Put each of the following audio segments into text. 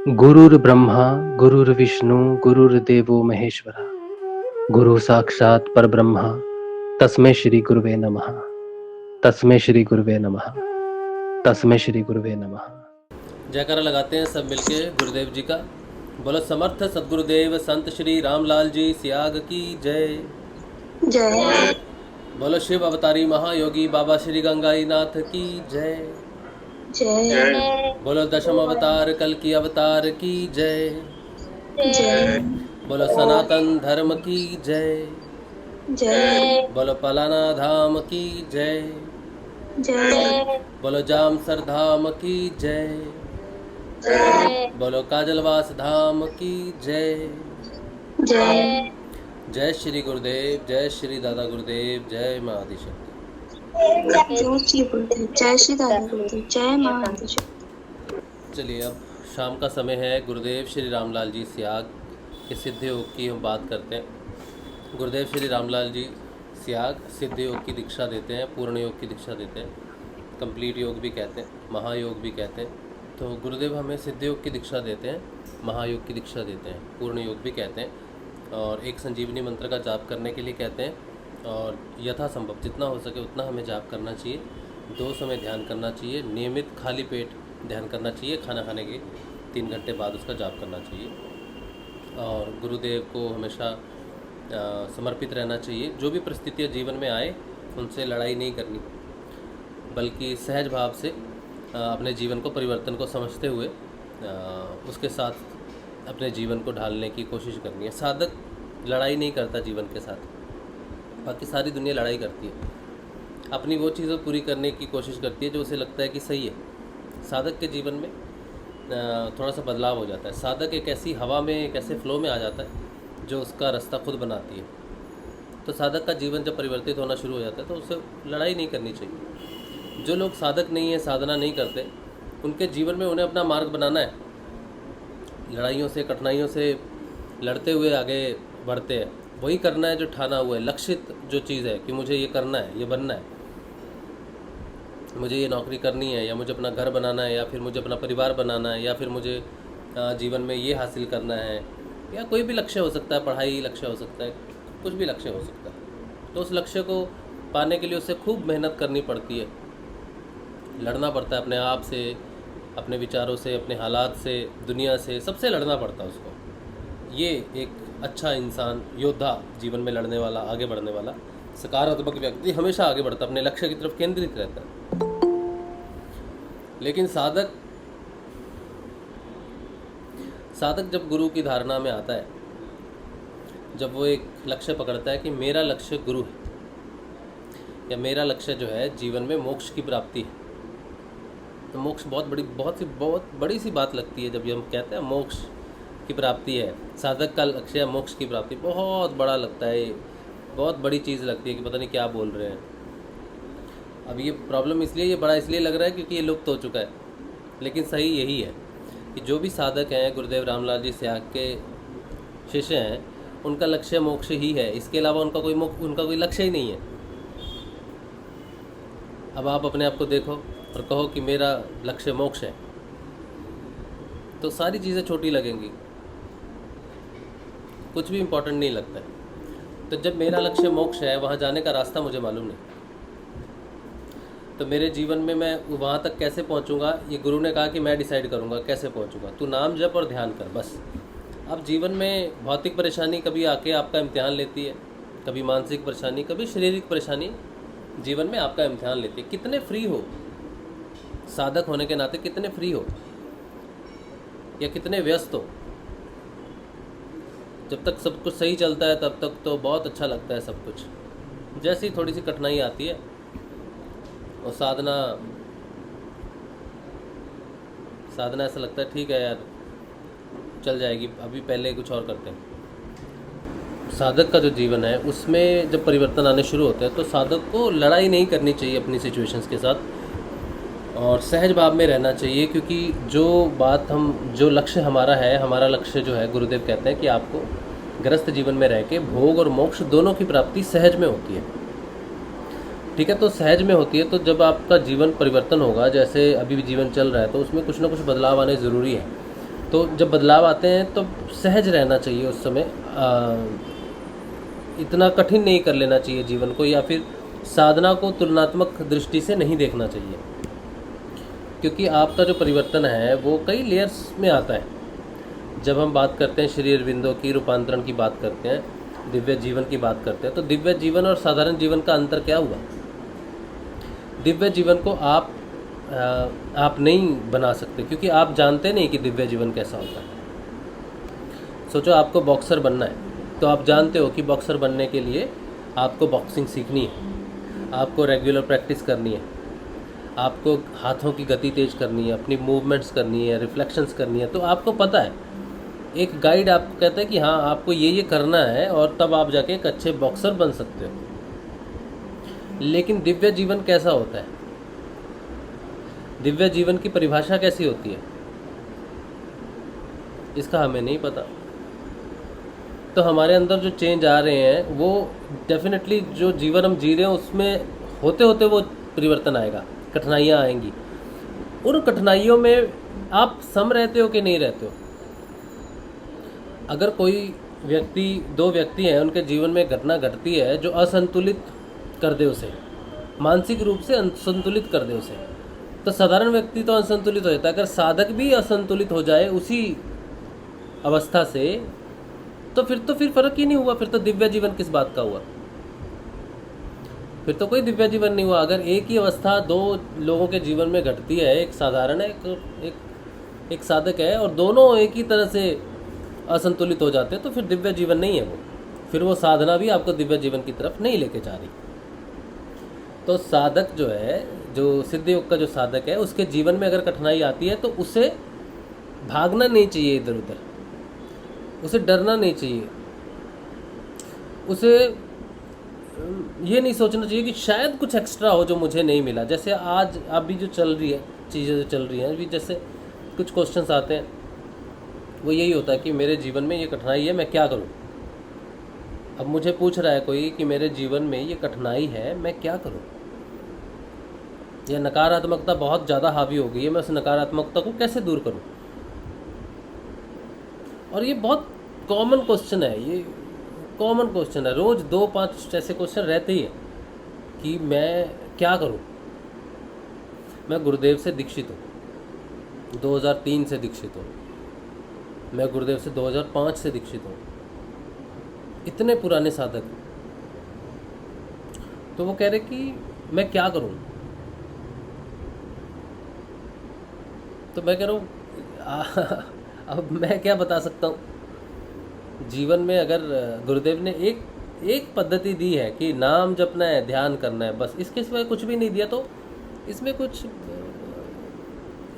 गुरुर्ब्रह्मा गुरुर्विष्णु गुरुर्देवो महेश्वरा गुरु साक्षात परब्रह्मा तस्मै श्री गुरुवे नमः। तस्मै श्री गुरुवे नमः। तस्मै श्री गुरुवे नमः। जयकारा लगाते हैं सब मिलके गुरुदेव जी का। बोलो समर्थ सदगुरुदेव संत श्री रामलाल जी सियाग की जय। जय। बोलो शिव अवतारी महायोगी बाबा श्री गंगाई नाथ की जय। जय। बोलो दशम अवतार कल की अवतार की जय। जय। बोलो सनातन धर्म की जय। जय। बोलो पलाना धाम की जय। जय। बोलो जामसर धाम की जय। जय। बोलो काजलवास धाम की जय। जय। जय श्री गुरुदेव, जय श्री दादा गुरुदेव, जय माँ आदिशक्ति। जय श्री गुरुदेव, जय श्री दादा गुरुदेव, जय माँ आदिशक्ति। चलिए अब शाम का समय है। गुरुदेव श्री रामलाल जी सियाग के सिद्ध योग की हम बात करते हैं। गुरुदेव श्री रामलाल जी सियाग सिद्ध योग की दीक्षा देते हैं, पूर्ण योग की दीक्षा देते हैं, कंप्लीट योग भी कहते हैं, महायोग भी कहते हैं। तो गुरुदेव हमें सिद्ध योग की दीक्षा देते हैं, महायोग की दीक्षा देते हैं, पूर्ण योग भी कहते हैं, और एक संजीवनी मंत्र का जाप करने के लिए कहते हैं। और यथासंभव जितना हो सके उतना हमें जाप करना चाहिए। 2 समय ध्यान करना चाहिए, नियमित खाली पेट ध्यान करना चाहिए, खाना खाने के 3 घंटे बाद उसका जाप करना चाहिए। और गुरुदेव को हमेशा समर्पित रहना चाहिए। जो भी परिस्थितियाँ जीवन में आए उनसे लड़ाई नहीं करनी, बल्कि सहज भाव से अपने जीवन को परिवर्तन को समझते हुए उसके साथ अपने जीवन को ढालने की कोशिश करनी है। साधक लड़ाई नहीं करता जीवन के साथ, बाकी सारी दुनिया लड़ाई करती है। अपनी वो चीज़ें पूरी करने की कोशिश करती है जो उसे लगता है कि सही है। साधक के जीवन में थोड़ा सा बदलाव हो जाता है। साधक एक ऐसी हवा में, एक ऐसे फ्लो में आ जाता है जो उसका रास्ता खुद बनाती है। तो साधक का जीवन जब परिवर्तित होना शुरू हो जाता है तो उसे लड़ाई नहीं करनी चाहिए। जो लोग साधक नहीं है, साधना नहीं करते, उनके जीवन में उन्हें अपना मार्ग बनाना है। लड़ाइयों से, कठिनाइयों से लड़ते हुए आगे बढ़ते हैं। वही करना है जो ठाना हुआ है, लक्षित जो चीज़ है कि मुझे ये करना है, ये बनना है, मुझे ये नौकरी करनी है, या मुझे अपना घर बनाना है, या फिर मुझे अपना परिवार बनाना है, या फिर मुझे जीवन में ये हासिल करना है, या कोई भी लक्ष्य हो सकता है, पढ़ाई लक्ष्य हो सकता है, कुछ भी लक्ष्य हो सकता है। तो उस लक्ष्य को पाने के लिए उसे खूब मेहनत करनी पड़ती है, लड़ना पड़ता है अपने आप से, अपने विचारों से, अपने हालात से, दुनिया से, सबसे लड़ना पड़ता है उसको। ये एक अच्छा इंसान, योद्धा, जीवन में लड़ने वाला, आगे बढ़ने वाला, सकारात्मक व्यक्ति हमेशा आगे बढ़ता है, अपने लक्ष्य की तरफ केंद्रित रहता है। लेकिन साधक जब गुरु की धारणा में आता है, जब वो एक लक्ष्य पकड़ता है कि मेरा लक्ष्य गुरु है, या मेरा लक्ष्य जो है जीवन में मोक्ष की प्राप्ति है, तो मोक्ष बहुत बड़ी सी बात लगती है। जब ये हम कहते हैं मोक्ष की प्राप्ति है, साधक का लक्ष्य है मोक्ष की प्राप्ति, बहुत बड़ा लगता है, बहुत बड़ी चीज़ लगती है कि पता नहीं क्या बोल रहे हैं। अब ये प्रॉब्लम ये बड़ा इसलिए लग रहा है क्योंकि ये लुप्त हो चुका है। लेकिन सही यही है कि जो भी साधक हैं, गुरुदेव रामलाल जी सियाग के शिष्य हैं, उनका लक्ष्य मोक्ष ही है। इसके अलावा उनका कोई लक्ष्य ही नहीं है। अब आप अपने आप को देखो और कहो कि मेरा लक्ष्य मोक्ष है, तो सारी चीज़ें छोटी लगेंगी, कुछ भी इम्पोर्टेंट नहीं लगता है। तो जब मेरा लक्ष्य मोक्ष है, वहाँ जाने का रास्ता मुझे मालूम नहीं, तो मेरे जीवन में मैं वहाँ तक कैसे पहुँचूँगा, ये गुरु ने कहा कि मैं डिसाइड करूँगा कैसे पहुँचूँगा। तू नाम जप और ध्यान कर, बस। अब जीवन में भौतिक परेशानी कभी आके आपका इम्तिहान लेती है, कभी मानसिक परेशानी, कभी शारीरिक परेशानी जीवन में आपका इम्तिहान लेती है। कितने फ्री हो, साधक होने के नाते कितने फ्री हो, या कितने व्यस्त हो। जब तक सब कुछ सही चलता है तब तक तो बहुत अच्छा लगता है सब कुछ। जैसी थोड़ी सी कठिनाई आती है और साधना ऐसा लगता है ठीक है यार, चल जाएगी, अभी पहले कुछ और करते हैं। साधक का जो जीवन है उसमें जब परिवर्तन आने शुरू होते हैं तो साधक को लड़ाई नहीं करनी चाहिए अपनी सिचुएशंस के साथ, और सहज भाव में रहना चाहिए। क्योंकि जो लक्ष्य हमारा है, हमारा लक्ष्य जो है, गुरुदेव कहते हैं कि आपको ग्रस्त जीवन में रह के भोग और मोक्ष दोनों की प्राप्ति सहज में होती है। ठीक है, तो सहज में होती है। तो जब आपका जीवन परिवर्तन होगा, जैसे अभी भी जीवन चल रहा है, तो उसमें कुछ ना कुछ बदलाव आने ज़रूरी है। तो जब बदलाव आते हैं तो सहज रहना चाहिए उस समय, इतना कठिन नहीं कर लेना चाहिए जीवन को, या फिर साधना को तुलनात्मक दृष्टि से नहीं देखना चाहिए, क्योंकि आपका जो परिवर्तन है वो कई लेयर्स में आता है। जब हम बात करते हैं श्री अरविंदो की रूपांतरण की बात करते हैं, दिव्य जीवन की बात करते हैं, तो दिव्य जीवन और साधारण जीवन का अंतर क्या हुआ? दिव्य जीवन को आप नहीं बना सकते, क्योंकि आप जानते नहीं कि दिव्य जीवन कैसा होता है। सोचो आपको बॉक्सर बनना है, तो आप जानते हो कि बॉक्सर बनने के लिए आपको बॉक्सिंग सीखनी है, आपको रेगुलर प्रैक्टिस करनी है, आपको हाथों की गति तेज करनी है, अपनी मूवमेंट्स करनी है, रिफ्लेक्शंस करनी है, तो आपको पता है। एक गाइड आपको कहता है कि हाँ आपको ये करना है, और तब आप जाके एक अच्छे बॉक्सर बन सकते हो। लेकिन दिव्य जीवन कैसा होता है? दिव्य जीवन की परिभाषा कैसी होती है, इसका हमें नहीं पता। तो हमारे अंदर जो चेंज आ रहे हैं वो डेफिनेटली जो जीवन हम जी रहे हैं उसमें होते होते वो परिवर्तन आएगा, कठिनाइयाँ आएंगी। उन कठिनाइयों में आप सम रहते हो कि नहीं रहते हो? अगर कोई व्यक्ति, दो व्यक्ति हैं, उनके जीवन में घटना घटती है जो असंतुलित कर दे उसे, मानसिक रूप से असंतुलित कर दे उसे, तो साधारण व्यक्ति तो असंतुलित हो जाता है। अगर साधक भी असंतुलित हो जाए उसी अवस्था से, तो फिर फर्क ही नहीं हुआ, फिर तो दिव्य जीवन किस बात का हुआ? फिर तो कोई दिव्य जीवन नहीं हुआ। अगर एक ही अवस्था दो लोगों के जीवन में घटती है, एक साधारण है, एक साधक है, और दोनों एक ही तरह से असंतुलित हो जाते हैं, तो फिर दिव्य जीवन नहीं है वो। फिर वो साधना भी आपको दिव्य जीवन की तरफ नहीं लेके जा रही। तो साधक जो है, जो सिद्ध योग का जो साधक है, उसके जीवन में अगर कठिनाई आती है तो उसे भागना नहीं चाहिए इधर उधर, उसे डरना नहीं चाहिए, उसे ये नहीं सोचना चाहिए कि शायद कुछ एक्स्ट्रा हो जो मुझे नहीं मिला। जैसे आज अभी जो चल रही है चीज़ें, जो चल रही हैं अभी, जैसे कुछ क्वेश्चंस आते हैं, वो यही होता है कि मेरे जीवन में ये कठिनाई है, मैं क्या करूं? अब मुझे पूछ रहा है कोई कि मेरे जीवन में ये कठिनाई है, मैं क्या करूं? या नकारात्मकता बहुत ज़्यादा हावी हो गई है, मैं उस नकारात्मकता को कैसे दूर करूं? और ये बहुत कॉमन क्वेश्चन है, ये कॉमन क्वेश्चन है, रोज़ 2-5 ऐसे क्वेश्चन रहते ही हैं कि मैं क्या करूं। मैं गुरुदेव से दीक्षित हूँ, 2003 से दीक्षित हूँ, मैं गुरुदेव से 2005 से दीक्षित हूँ, इतने पुराने साधक। तो वो कह रहे कि मैं क्या करूं? तो मैं कह रहा हूँ अब मैं क्या बता सकता हूँ? जीवन में अगर गुरुदेव ने एक पद्धति दी है कि नाम जपना है, ध्यान करना है, बस, इसके सिवाय कुछ भी नहीं दिया, तो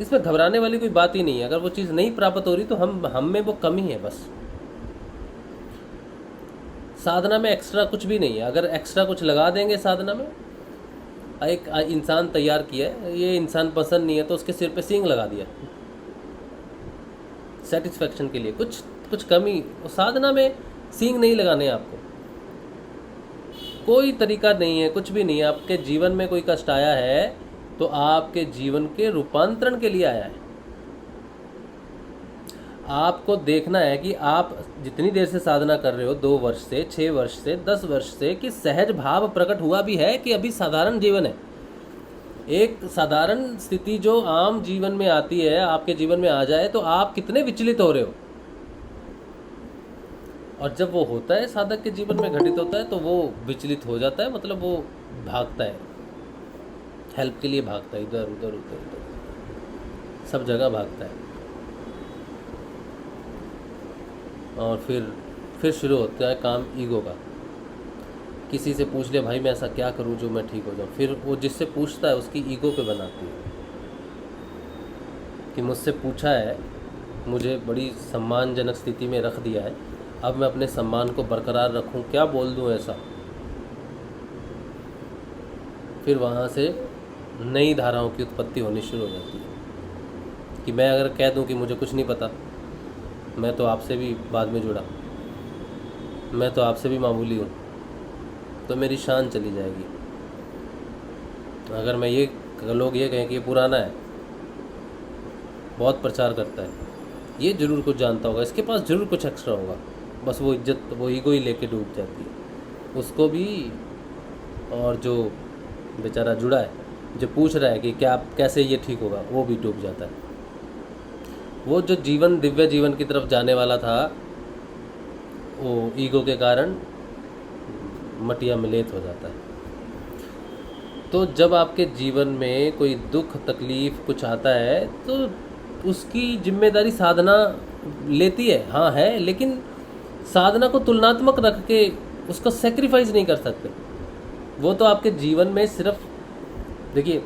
इसमें घबराने वाली कोई बात ही नहीं है। अगर वो चीज़ नहीं प्राप्त हो रही तो हम में वो कमी है बस। साधना में एक्स्ट्रा कुछ भी नहीं है। अगर एक्स्ट्रा कुछ लगा देंगे साधना में, एक इंसान तैयार किया है, ये इंसान पसंद नहीं है तो उसके सिर पे सींग लगा दिया सेटिस्फेक्शन के लिए, कुछ कमी। साधना में सींग नहीं लगाने, आपको कोई तरीका नहीं है, कुछ भी नहीं है। आपके जीवन में कोई कष्ट आया है तो आपके जीवन के रूपांतरण के लिए आया है। आपको देखना है कि आप जितनी देर से साधना कर रहे हो, 2 वर्ष से, 6 वर्ष से, 10 वर्ष से, कि सहज भाव प्रकट हुआ भी है कि अभी साधारण जीवन है। एक साधारण स्थिति जो आम जीवन में आती है, आपके जीवन में आ जाए तो आप कितने विचलित हो रहे हो। और जब वो होता है, साधक के जीवन में घटित होता है, तो वो विचलित हो जाता है, मतलब वो भागता है, हेल्प के लिए भागता है, इधर उधर उधर उधर सब जगह भागता है। और फिर शुरू होता है काम ईगो का। किसी से पूछ ले, भाई मैं ऐसा क्या करूं जो मैं ठीक हो जाऊं। फिर वो जिससे पूछता है उसकी ईगो पे बनाती है कि मुझसे पूछा है, मुझे बड़ी सम्मानजनक स्थिति में रख दिया है, अब मैं अपने सम्मान को बरकरार रखूं, क्या बोल दूं ऐसा। फिर वहाँ से नई धाराओं की उत्पत्ति होनी शुरू हो जाती है कि मैं अगर कह दूं कि मुझे कुछ नहीं पता, मैं तो आपसे भी बाद में जुड़ा, मैं तो आपसे भी मामूली हूँ, तो मेरी शान चली जाएगी। अगर मैं लोग ये कहें कि ये पुराना है, बहुत प्रचार करता है, ये ज़रूर कुछ जानता होगा, इसके पास ज़रूर कुछ एक्स्ट्रा होगा। बस वो इज्जत, वो ईगो ही लेके डूब जाती है उसको भी। और जो बेचारा जुड़ा है, जो पूछ रहा है कि क्या कैसे ये ठीक होगा, वो भी डूब जाता है। वो जो जीवन दिव्य जीवन की तरफ जाने वाला था, वो ईगो के कारण मटिया में लेत हो जाता है। तो जब आपके जीवन में कोई दुख तकलीफ़ कुछ आता है तो उसकी जिम्मेदारी साधना लेती है, हाँ है, लेकिन साधना को तुलनात्मक रख के उसका सेक्रीफाइस नहीं कर सकते। वो तो आपके जीवन में सिर्फ देखिए,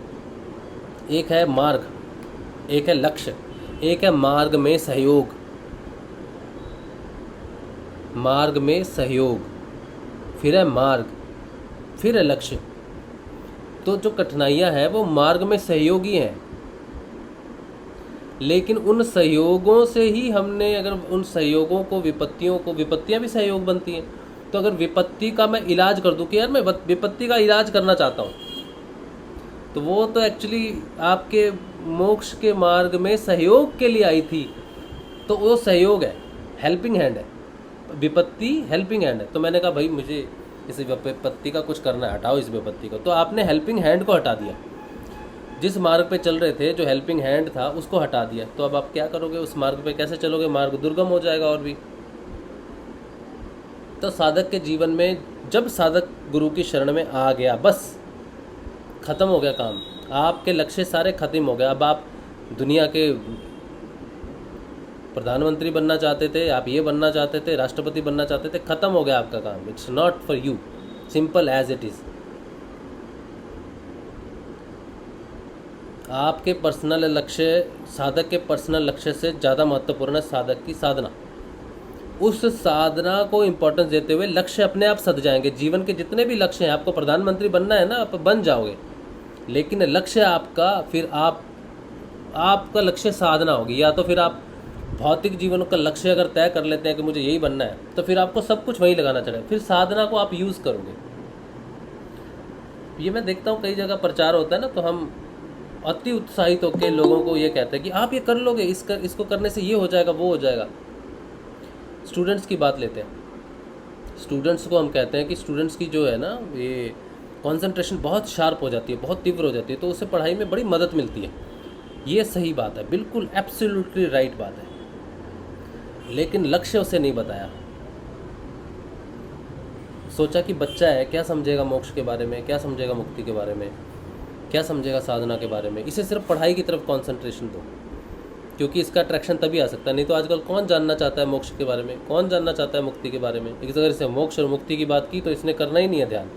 एक है मार्ग, एक है लक्ष्य, एक है मार्ग में सहयोग, मार्ग में सहयोग, फिर है मार्ग, फिर है लक्ष्य। तो जो कठिनाइयाँ हैं वो मार्ग में सहयोगी हैं, लेकिन उन सहयोगों से ही हमने, अगर उन सहयोगों को, विपत्तियों को, विपत्तियाँ भी सहयोग बनती हैं, तो अगर विपत्ति का मैं इलाज कर दूं कि यार मैं विपत्ति का इलाज करना चाहता हूँ, तो वो तो एक्चुअली आपके मोक्ष के मार्ग में सहयोग के लिए आई थी। तो वो सहयोग है, हेल्पिंग हैंड है, विपत्ति हेल्पिंग हैंड है। तो मैंने कहा भाई मुझे इस विपत्ति का कुछ करना है, हटाओ इस विपत्ति को। तो आपने हेल्पिंग हैंड को हटा दिया, जिस मार्ग पे चल रहे थे जो हेल्पिंग हैंड था उसको हटा दिया। तो अब आप क्या करोगे, उस मार्ग पे कैसे चलोगे? मार्ग दुर्गम हो जाएगा और भी। तो साधक के जीवन में जब साधक गुरु की शरण में आ गया, बस ख़त्म हो गया काम, आपके लक्ष्य सारे ख़त्म हो गए। अब आप दुनिया के प्रधानमंत्री बनना चाहते थे, आप ये बनना चाहते थे, राष्ट्रपति बनना चाहते थे, ख़त्म हो गया आपका काम। It's not for you, simple as it is. आपके पर्सनल लक्ष्य, साधक के पर्सनल लक्ष्य से ज़्यादा महत्वपूर्ण है साधक की साधना। उस साधना को इम्पोर्टेंस देते हुए लक्ष्य अपने आप सध जाएंगे। जीवन के जितने भी लक्ष्य हैं, आपको प्रधानमंत्री बनना है ना, आप बन जाओगे, लेकिन लक्ष्य आपका, फिर आपका लक्ष्य साधना होगी। या तो फिर आप भौतिक जीवन का लक्ष्य अगर तय कर लेते हैं कि मुझे यही बनना है, तो फिर आपको सब कुछ वहीं लगाना चाहिए, फिर साधना को आप यूज़ करोगे। ये मैं देखता हूँ कई जगह प्रचार होता है ना, तो हम अति उत्साहित होकर लोगों को ये कहते हैं कि आप ये कर लोगे, इसको करने से ये हो जाएगा, वो हो जाएगा। स्टूडेंट्स की बात लेते हैं। स्टूडेंट्स को हम कहते हैं कि स्टूडेंट्स की जो है ना, ये कंसंट्रेशन बहुत शार्प हो जाती है, बहुत तीव्र हो जाती है, तो उससे पढ़ाई में बड़ी मदद मिलती है। ये सही बात है, बिल्कुल एब्सोल्युटली राइट बात है, लेकिन लक्ष्य उसे नहीं बताया। सोचा कि बच्चा है, क्या समझेगा मोक्ष के बारे में, क्या समझेगा मुक्ति के बारे में, क्या समझेगा साधना के बारे में, इसे सिर्फ पढ़ाई की तरफ कंसंट्रेशन दो, क्योंकि इसका अट्रैक्शन तभी आ सकता है। नहीं तो आजकल कौन जानना चाहता है मोक्ष के बारे में, कौन जानना चाहता है मुक्ति के बारे में। लेकिन अगर इसे मोक्ष और मुक्ति की बात की तो इसने करना ही नहीं है ध्यान।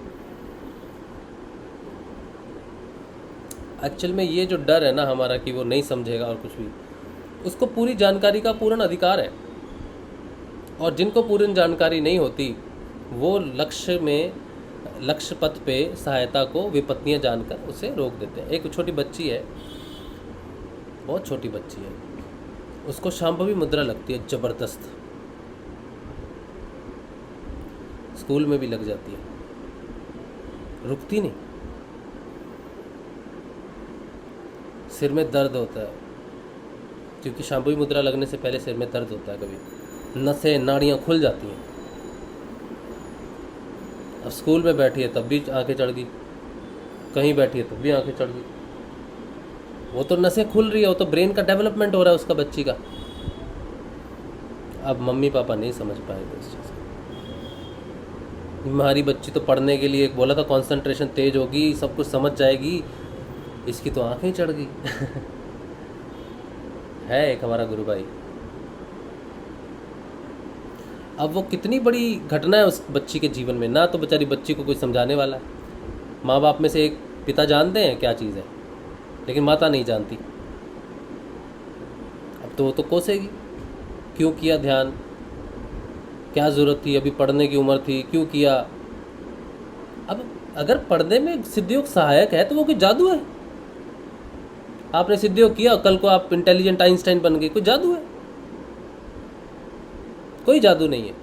एक्चुअल में ये जो डर है ना हमारा कि वो नहीं समझेगा और कुछ भी, उसको पूरी जानकारी का पूर्ण अधिकार है। और जिनको पूर्ण जानकारी नहीं होती वो लक्ष्य पथ पे सहायता को विपत्तियां जानकर उसे रोक देते हैं। एक छोटी बच्ची है, बहुत छोटी बच्ची है, उसको शांभवी मुद्रा लगती है ज़बरदस्त, स्कूल में भी लग जाती है, रुकती नहीं। सिर में दर्द होता है, क्योंकि शांभवी मुद्रा लगने से पहले सिर में दर्द होता है, कभी नसें नाड़ियाँ खुल जाती हैं। अब स्कूल में बैठी है तब भी आंखें चढ़ गई, कहीं बैठी है तब भी आंखें चढ़ गई। वो तो नसें खुल रही है, वो तो ब्रेन का डेवलपमेंट हो रहा है उसका, बच्ची का। अब मम्मी पापा नहीं समझ पाएंगे इस चीज़ को। हमारी बच्ची तो पढ़ने के लिए बोला था कंसंट्रेशन तेज होगी, सब कुछ समझ जाएगी, इसकी तो आंखें चढ़ गई। है एक हमारा गुरु भाई। अब वो कितनी बड़ी घटना है उस बच्ची के जीवन में, ना तो बेचारी बच्ची को कोई समझाने वाला है। माँ बाप में से एक पिता जानते हैं क्या चीज़ है, लेकिन माता नहीं जानती। अब तो वो तो कोसेगी, क्यों किया ध्यान, क्या ज़रूरत थी, अभी पढ़ने की उम्र थी, क्यों किया। अब अगर पढ़ने में सिद्धियोग सहायक है तो वो कोई जादू है। आपने सिद्धियोग किया, कल को आप इंटेलिजेंट आइंस्टाइन बन गए, कोई जादू है? कोई जादू नहीं है।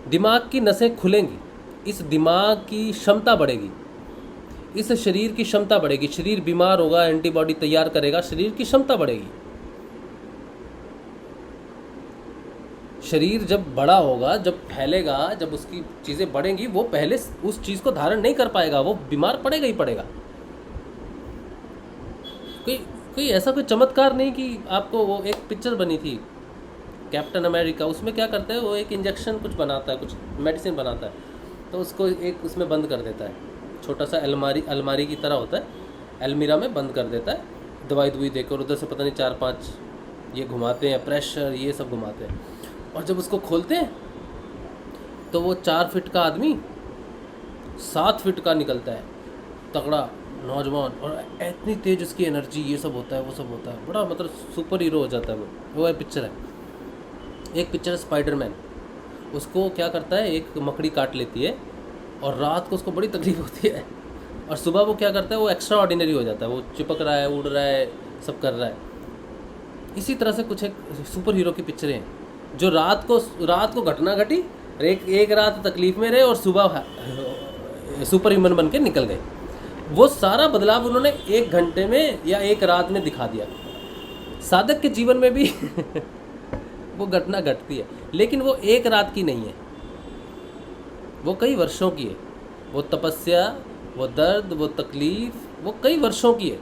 दिमाग की नसें खुलेंगी, इस दिमाग की क्षमता बढ़ेगी, इस शरीर की क्षमता बढ़ेगी। शरीर बीमार होगा, एंटीबॉडी तैयार करेगा, शरीर की क्षमता बढ़ेगी। शरीर जब बड़ा होगा, जब फैलेगा, जब उसकी चीज़ें बढ़ेंगी, वो पहले उस चीज़ को धारण नहीं कर पाएगा, वो बीमार पड़ेगा ही पड़ेगा। कोई ऐसा कोई चमत्कार नहीं कि आपको, वो एक पिक्चर बनी थी कैप्टन अमेरिका, उसमें क्या करता है, वो एक इंजेक्शन कुछ बनाता है, कुछ मेडिसिन बनाता है, तो उसको एक उसमें बंद कर देता है, छोटा सा अलमारी की तरह होता है, अलमीरा में बंद कर देता है, दवाई देकर उधर से पता नहीं 4-5 ये घुमाते हैं, प्रेशर ये सब घुमाते हैं, और जब उसको खोलते हैं तो वो 4 फीट का आदमी 7 फीट का निकलता है, तगड़ा नौजवान, और इतनी तेज उसकी एनर्जी, ये सब होता है, वो सब होता है, बड़ा मतलब सुपर हीरो हो जाता है वो है पिक्चर है। एक पिक्चर है स्पाइडरमैन, उसको क्या करता है, एक मकड़ी काट लेती है और रात को उसको बड़ी तकलीफ होती है, और सुबह वो क्या करता है, वो एक्स्ट्रा ऑर्डिनरी हो जाता है, वो चिपक रहा है, उड़ रहा है, सब कर रहा है। इसी तरह से कुछ एक सुपर हीरो की पिक्चरें हैं, जो रात को घटना घटी, एक रात तकलीफ में रहे और सुबह सुपर ह्यूमन बन के निकल गए। वो सारा बदलाव उन्होंने 1 घंटे में या 1 रात में दिखा दिया। साधक के जीवन में भी वो घटना घटती है, लेकिन वो 1 रात की नहीं है, वो कई वर्षों की है। वो तपस्या, वो दर्द, वो तकलीफ, वो कई वर्षों की है,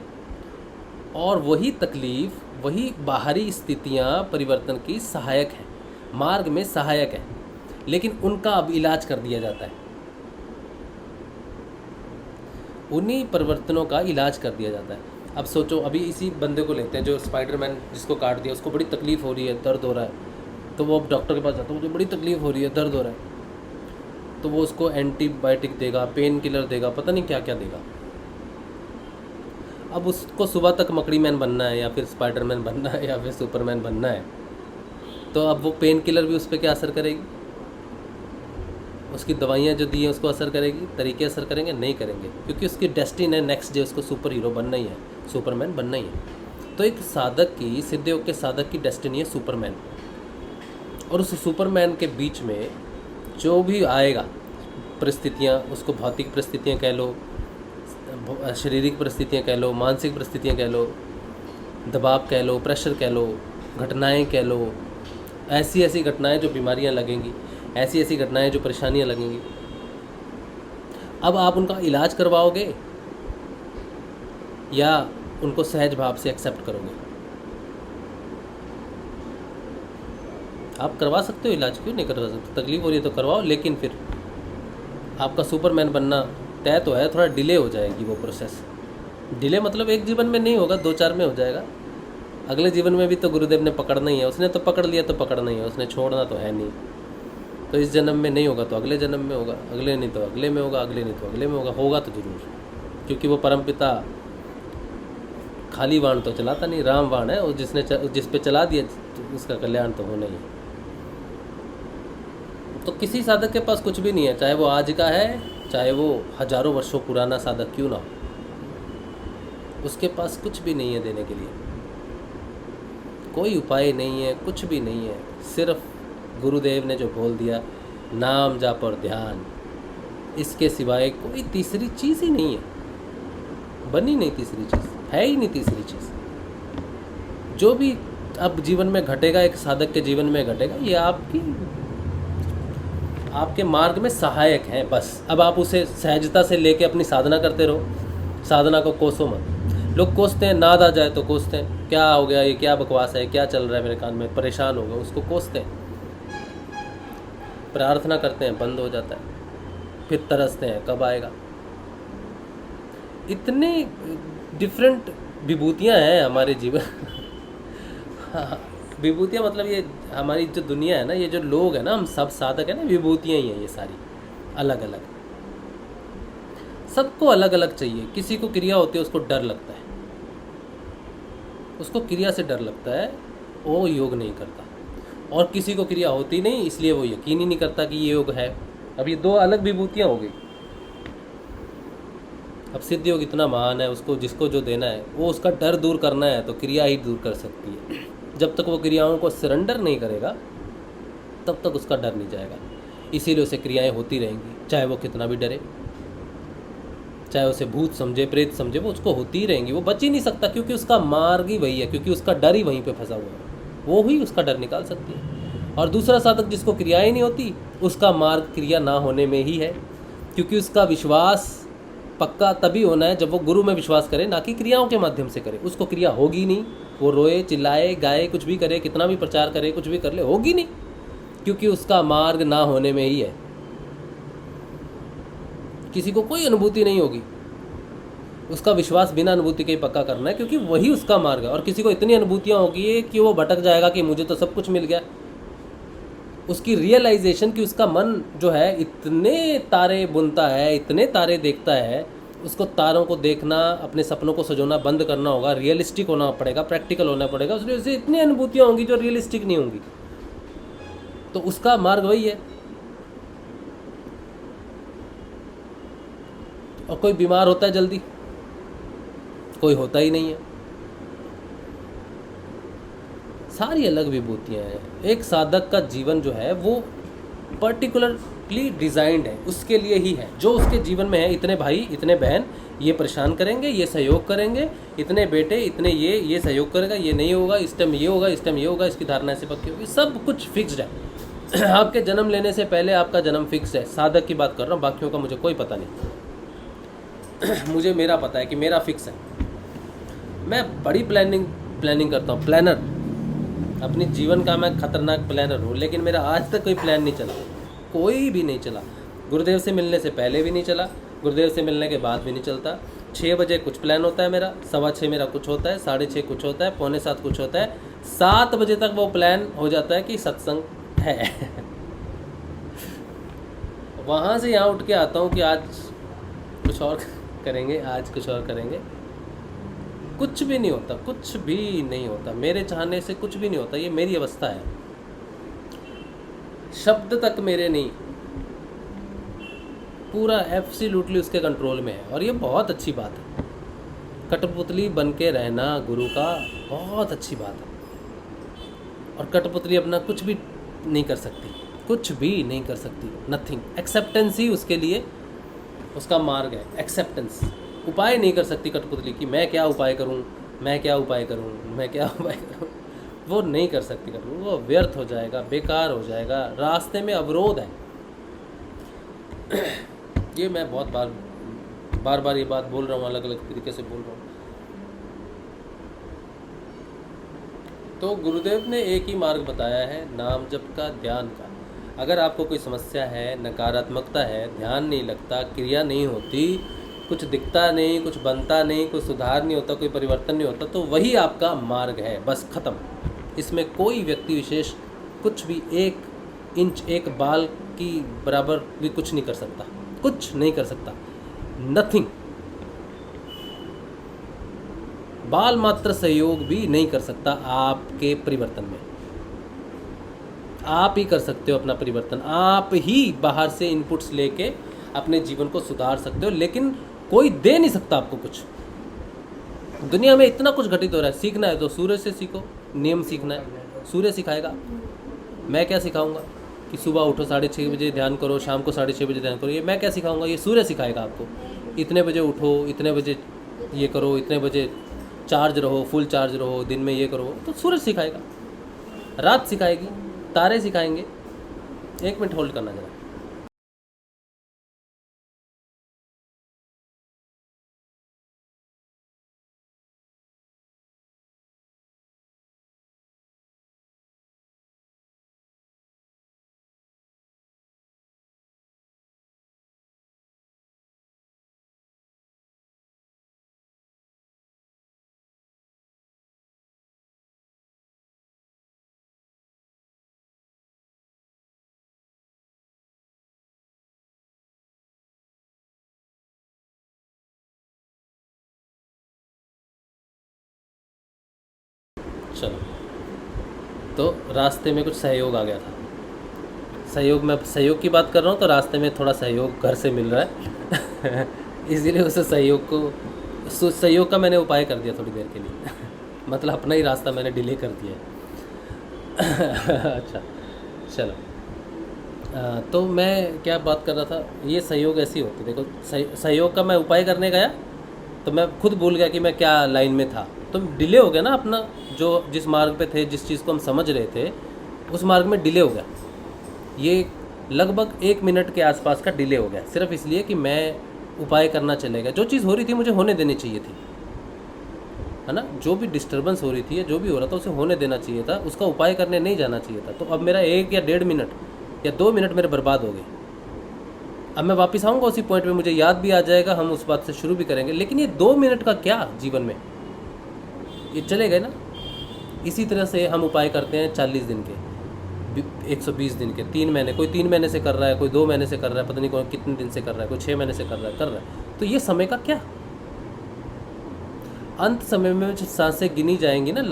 और वही तकलीफ, वही बाहरी स्थितियाँ परिवर्तन की सहायक है, मार्ग में सहायक है, लेकिन उनका अब इलाज कर दिया जाता है, उन्हीं परिवर्तनों का इलाज कर दिया जाता है। अब सोचो, अभी इसी बंदे को लेते हैं जो स्पाइडरमैन जिसको काट दिया, उसको बड़ी तकलीफ़ हो रही है, दर्द हो रहा है, तो वो अब डॉक्टर के पास जाता है, मुझे बड़ी तकलीफ़ हो रही है, दर्द हो रहा है, तो वो उसको एंटीबायोटिक देगा, पेन किलर देगा, पता नहीं क्या क्या देगा। अब उसको सुबह तक मकड़ी मैन बनना है, या फिर स्पाइडरमैन बनना है, या फिर सुपरमैन बनना है, तो अब वो पेन किलर भी उस पर क्या असर करेगी, उसकी दवाइयाँ जो दी हैं उसको असर करेगी, तरीके असर करेंगे? नहीं करेंगे, क्योंकि उसकी डेस्टिनी है नेक्स्ट डे उसको सुपर हीरो बनना ही है, सुपरमैन बनना ही है। तो एक साधक की, सिद्ध योग के साधक की डेस्टिनी है सुपरमैन, और उस सुपरमैन के बीच में जो भी आएगा परिस्थितियाँ, उसको भौतिक परिस्थितियाँ कह लो, शारीरिक परिस्थितियाँ कह लो, मानसिक परिस्थितियाँ कह लो, दबाव कह लो, प्रेशर कह लो, घटनाएं कह लो, ऐसी ऐसी घटनाएं जो बीमारियाँ लगेंगी, ऐसी ऐसी घटनाएं जो परेशानियाँ लगेंगी, अब आप उनका इलाज करवाओगे या उनको सहज भाव से एक्सेप्ट करोगे? आप करवा सकते हो इलाज, क्यों नहीं करवा सकते? तकलीफ हो रही है तो करवाओ, लेकिन फिर आपका सुपरमैन बनना तय तो है, थोड़ा डिले हो जाएगी वो प्रोसेस। डिले मतलब एक जीवन में नहीं होगा, 2-4 में हो जाएगा, अगले जीवन में भी तो गुरुदेव ने पकड़ना ही है, उसने तो पकड़ लिया तो पकड़ना ही है, उसने छोड़ना तो है नहीं। तो इस जन्म में नहीं होगा तो अगले जन्म में होगा, अगले नहीं तो अगले में होगा, अगले नहीं तो अगले में होगा, होगा तो जरूर, क्योंकि वो परमपिता खाली वाण तो चलाता नहीं, राम वाण है, और जिस पे चला दिया उसका कल्याण तो होना ही है। तो किसी साधक के पास कुछ भी नहीं है, चाहे वो आज का है, चाहे वो हजारों वर्षों पुराना साधक क्यों ना हो, उसके पास कुछ भी नहीं है देने के लिए, कोई उपाय नहीं है, कुछ भी नहीं है, सिर्फ गुरुदेव ने जो बोल दिया, नाम जाप और ध्यान, इसके सिवाय कोई तीसरी चीज़ ही नहीं है, बनी नहीं तीसरी चीज़, है ही नहीं तीसरी चीज़। जो भी अब जीवन में घटेगा, एक साधक के जीवन में घटेगा, ये आपके मार्ग में सहायक है बस। अब आप उसे सहजता से लेके अपनी साधना करते रहो, साधना को कोसो मत। लोग कोसते हैं, नाद आ जाए तो कोसते हैं, क्या हो गया, ये क्या बकवास है, क्या चल रहा है मेरे कान में, परेशान हो गए, उसको कोसते हैं। प्रार्थना करते हैं, बंद हो जाता है, फिर तरसते हैं कब आएगा। इतने डिफरेंट विभूतियाँ हैं हमारे जीवन विभूतियाँ मतलब ये हमारी जो दुनिया है ना, ये जो लोग हैं ना, हम सब साधक है ना, विभूतियाँ ही हैं ये सारी, अलग अलग, सबको अलग अलग चाहिए। किसी को क्रिया होती है उसको डर लगता है, उसको क्रिया से डर लगता है, वो योग नहीं करता, और किसी को क्रिया होती नहीं इसलिए वो यकीन ही नहीं करता कि ये योग है। अब ये 2 अलग विभूतियाँ हो गई। अब सिद्ध योग इतना महान है, उसको जिसको जो देना है, वो उसका डर दूर करना है तो क्रिया ही दूर कर सकती है। जब तक वो क्रियाओं को सरेंडर नहीं करेगा तब तक उसका डर नहीं जाएगा, इसीलिए उसे क्रियाएं होती रहेंगी, चाहे वो कितना भी डरे, चाहे उसे भूत समझे, प्रेत समझे, वो उसको होती ही रहेंगी, वो बच ही नहीं सकता, क्योंकि उसका मार्ग ही वही है, क्योंकि उसका डर ही वहीं पे फंसा हुआ है, वो ही उसका डर निकाल सकती है। और दूसरा साधक जिसको क्रिया ही नहीं होती, उसका मार्ग क्रिया ना होने में ही है, क्योंकि उसका विश्वास पक्का तभी होना है जब वो गुरु में विश्वास करे, ना कि क्रियाओं के माध्यम से करे। उसको क्रिया होगी नहीं, वो रोए चिल्लाए गाए कुछ भी करे, कितना भी प्रचार करे, कुछ भी कर ले, होगी नहीं, क्योंकि उसका मार्ग ना होने में ही है। किसी को कोई अनुभूति नहीं होगी, उसका विश्वास बिना अनुभूति के ही पक्का करना है, क्योंकि वही उसका मार्ग है। और किसी को इतनी अनुभूतियाँ होगी कि वो भटक जाएगा कि मुझे तो सब कुछ मिल गया। उसकी रियलाइजेशन कि उसका मन जो है इतने तारे बुनता है, इतने तारे देखता है, उसको तारों को देखना, अपने सपनों को सजोना बंद करना होगा, रियलिस्टिक होना पड़ेगा, प्रैक्टिकल होना पड़ेगा। उससे इतनी अनुभूतियाँ होंगी जो रियलिस्टिक नहीं होंगी, तो उसका मार्ग वही है। और कोई बीमार होता है जल्दी, कोई होता ही नहीं है। सारी अलग विभूतियाँ हैं। एक साधक का जीवन जो है वो पर्टिकुलरली डिज़ाइंड है, उसके लिए ही है। जो उसके जीवन में है, इतने भाई इतने बहन ये परेशान करेंगे, ये सहयोग करेंगे, इतने बेटे इतने ये सहयोग करेगा, ये नहीं होगा, इस टाइम ये होगा, इस टाइम ये होगा, इसकी धारणा ऐसे पक्की होगी, सब कुछ फिक्स्ड है। आपके जन्म लेने से पहले आपका जन्म फिक्स है। साधक की बात कर रहा हूँ, बाकियों का मुझे कोई पता नहीं। मुझे मेरा पता है कि मेरा फिक्स है। मैं बड़ी प्लानिंग करता हूँ, प्लानर। अपने जीवन का मैं खतरनाक प्लानर हूँ, लेकिन मेरा आज तक कोई प्लान नहीं चला, कोई भी नहीं चला। गुरुदेव से मिलने से पहले भी नहीं चला, गुरुदेव से मिलने के बाद भी नहीं चलता। 6 बजे कुछ प्लान होता है मेरा, 6:15 मेरा कुछ होता है, 6:30 कुछ होता है, 6:45 कुछ होता है, 7 बजे तक वो प्लान हो जाता है कि सत्संग है। वहाँ से यहाँ उठ के आता हूँ कि आज कुछ और करेंगे, आज कुछ और करेंगे। कुछ भी नहीं होता, कुछ भी नहीं होता। मेरे चाहने से कुछ भी नहीं होता, ये मेरी अवस्था है। शब्द तक मेरे नहीं, पूरा एब्सोल्युटली उसके कंट्रोल में है। और ये बहुत अच्छी बात है। कठपुतली बन के रहना गुरु का बहुत अच्छी बात है। और कठपुतली अपना कुछ भी नहीं कर सकती, कुछ भी नहीं कर सकती, नथिंग। एक्सेप्टेंस ही उसके लिए उसका मार्ग है, एक्सेप्टेंस। उपाय नहीं कर सकती कठपुतली कि मैं क्या उपाय करूं, मैं क्या उपाय करूं, मैं क्या उपाय करूं, वो नहीं कर सकती कठपुतली। वो व्यर्थ हो जाएगा, बेकार हो जाएगा, रास्ते में अवरोध है। ये मैं बहुत बार ये बात बोल रहा हूँ, अलग अलग तरीके से बोल रहा हूँ। तो गुरुदेव ने एक ही मार्ग बताया है, नाम जप का, ध्यान का। अगर आपको कोई समस्या है, नकारात्मकता है, ध्यान नहीं लगता, क्रिया नहीं होती, कुछ दिखता नहीं, कुछ बनता नहीं, कुछ सुधार नहीं होता, कोई परिवर्तन नहीं होता, तो वही आपका मार्ग है, बस ख़त्म। इसमें कोई व्यक्ति विशेष कुछ भी 1 इंच 1 बाल की बराबर भी कुछ नहीं कर सकता, कुछ नहीं कर सकता, नथिंग। बाल मात्र सहयोग भी नहीं कर सकता आपके परिवर्तन में। आप ही कर सकते हो अपना परिवर्तन, आप ही बाहर से इनपुट्स लेके अपने जीवन को सुधार सकते हो, लेकिन कोई दे नहीं सकता आपको कुछ। दुनिया में इतना कुछ घटित हो रहा है, सीखना है तो सूर्य से सीखो। नियम सीखना है, सूर्य सिखाएगा। मैं क्या सिखाऊंगा कि सुबह उठो 6:30 बजे ध्यान करो, शाम को 6:30 बजे ध्यान करो, ये मैं क्या सिखाऊंगा? ये सूर्य सिखाएगा आपको। इतने बजे उठो, इतने बजे ये करो, इतने बजे चार्ज रहो, फुल चार्ज रहो, दिन में ये करो, तो सूरज सिखाएगा, रात सिखाएगी, तारे सिखाएंगे। 1 मिनट होल्ड करना जरा। चलो, तो रास्ते में कुछ सहयोग आ गया था। सहयोग की बात कर रहा हूँ, तो रास्ते में थोड़ा सहयोग घर से मिल रहा है। इसीलिए उस सहयोग का मैंने उपाय कर दिया थोड़ी देर के लिए। मतलब अपना ही रास्ता मैंने डिले कर दिया है। अच्छा चलो, तो मैं क्या बात कर रहा था, ये सहयोग ऐसी होती, देखो सहयोग का मैं उपाय करने गया तो मैं खुद भूल गया कि मैं क्या लाइन में था, तो डिले हो गया ना अपना, जो जिस मार्ग पे थे, जिस चीज़ को हम समझ रहे थे, उस मार्ग में डिले हो गया। ये लगभग 1 मिनट के आसपास का डिले हो गया, सिर्फ इसलिए कि मैं उपाय करना चले गया। जो चीज़ हो रही थी मुझे होने देनी चाहिए थी, है ना। जो भी डिस्टर्बेंस हो रही थी या जो भी हो रहा था उसे होने देना चाहिए था, उसका उपाय करने नहीं जाना चाहिए था। तो अब मेरा 1 या 1.5 मिनट या 2 मिनट मेरे बर्बाद हो गए। अब मैं वापस आऊँगा उसी पॉइंट पे, मुझे याद भी आ जाएगा, हम उस बात से शुरू भी करेंगे। लेकिन ये 2 मिनट का क्या जीवन में, ये चले गए ना। इसी तरह से हम उपाय करते हैं 40 दिन के, 120 दिन के, 3 महीने, कोई 3 महीने से कर रहा है, कोई 2 महीने से कर रहा है, पता नहीं कौन कितने दिन से कर रहा है, कोई 6 महीने से कर रहा है। तो ये समय का क्या, अंत समय में जो सांसें गिनी जाएंगी ना,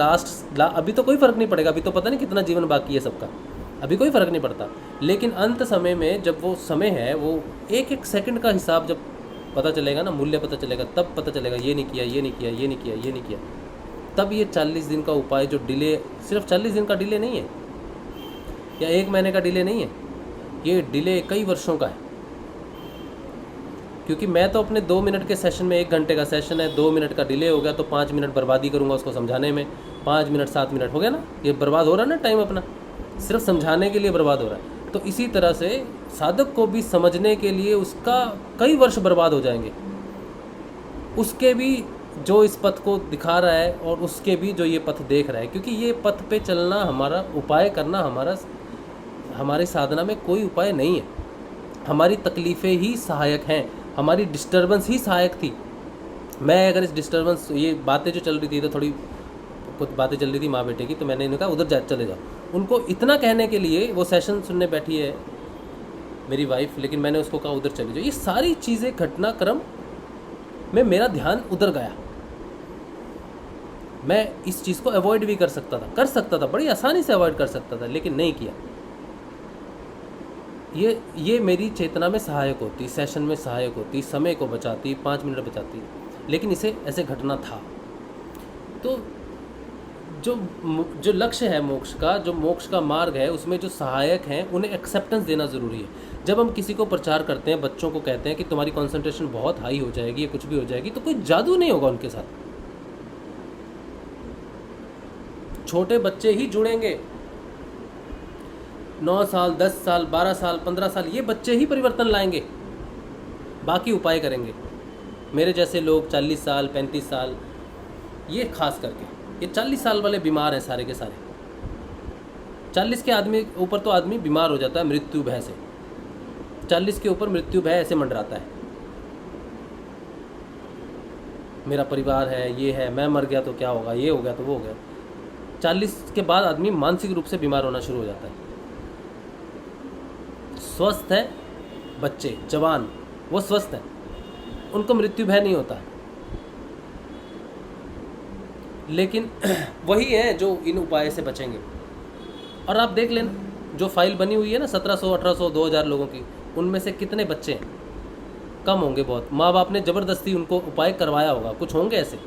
अभी तो कोई फ़र्क नहीं पड़ेगा, अभी तो पता नहीं कितना जीवन बाकी है सबका, अभी कोई फ़र्क नहीं पड़ता। लेकिन अंत समय में जब वो समय है, वो एक एक सेकंड का हिसाब जब पता चलेगा ना, मूल्य पता चलेगा, तब पता चलेगा ये नहीं किया, ये नहीं किया, ये नहीं किया, ये नहीं किया। तब ये 40 दिन का उपाय जो डिले, सिर्फ 40 दिन का डिले नहीं है या 1 महीने का डिले नहीं है, ये डिले कई वर्षों का है। क्योंकि मैं तो अपने 2 मिनट के सेशन में, 1 घंटे का सेशन है, 2 मिनट का डिले हो गया तो 5 मिनट बर्बादी करूँगा उसको समझाने में। 5 मिनट 7 मिनट हो गया ना, ये बर्बाद हो रहा है ना टाइम अपना, सिर्फ समझाने के लिए बर्बाद हो रहा है। तो इसी तरह से साधक को भी समझने के लिए उसका कई वर्ष बर्बाद हो जाएंगे, उसके भी जो इस पथ को दिखा रहा है और उसके भी जो ये पथ देख रहा है। क्योंकि ये पथ पे चलना, हमारा उपाय करना, हमारी साधना में कोई उपाय नहीं है। हमारी तकलीफ़ें ही सहायक हैं, हमारी डिस्टर्बेंस ही सहायक थी। मैं अगर इस डिस्टर्बेंस, ये बातें जो चल रही थी, तो थोड़ी कुछ बातें चल रही थी माँ बेटे की, तो मैंने इन्हें कहा उधर चले जाओ। उनको इतना कहने के लिए वो सेशन सुनने बैठी है मेरी वाइफ, लेकिन मैंने उसको कहा उधर चले जाओ। ये सारी चीज़ें घटनाक्रम में मेरा ध्यान उधर गया। मैं इस चीज़ को अवॉइड भी कर सकता था, बड़ी आसानी से अवॉइड कर सकता था, लेकिन नहीं किया। ये मेरी चेतना में सहायक होती, सेशन में सहायक होती, समय को बचाती, 5 मिनट बचाती, लेकिन इसे ऐसे घटना था। तो जो लक्ष्य है मोक्ष का, जो मोक्ष का मार्ग है, उसमें जो सहायक हैं उन्हें एक्सेप्टेंस देना ज़रूरी है। जब हम किसी को प्रचार करते हैं, बच्चों को कहते हैं कि तुम्हारी कंसंट्रेशन बहुत हाई हो जाएगी या कुछ भी हो जाएगी, तो कोई जादू नहीं होगा उनके साथ। छोटे बच्चे ही जुड़ेंगे, 9 साल, 10 साल, 12 साल, 15 साल, ये बच्चे ही परिवर्तन लाएंगे, बाकी उपाय करेंगे। मेरे जैसे लोग 40 साल, 35 साल, ये खास करके ये 40 साल वाले बीमार हैं सारे के सारे। 40 के आदमी ऊपर तो आदमी बीमार हो जाता है मृत्यु भय से, 40 के ऊपर मृत्यु भय ऐसे मंडराता है, मेरा परिवार है, ये है, मैं मर गया तो क्या होगा, ये हो गया तो वो हो गया। 40 के बाद आदमी मानसिक रूप से बीमार होना शुरू हो जाता है। स्वस्थ है बच्चे, जवान, वो स्वस्थ है, उनको मृत्यु भय नहीं होता। लेकिन वही हैं जो इन उपाय से बचेंगे। और आप देख लेना, जो फाइल बनी हुई है ना 1700, 1800, 2000 लोगों की, उनमें से कितने बच्चे हैं? कम होंगे बहुत। माँ बाप ने ज़बरदस्ती उनको उपाय करवाया होगा, कुछ होंगे ऐसे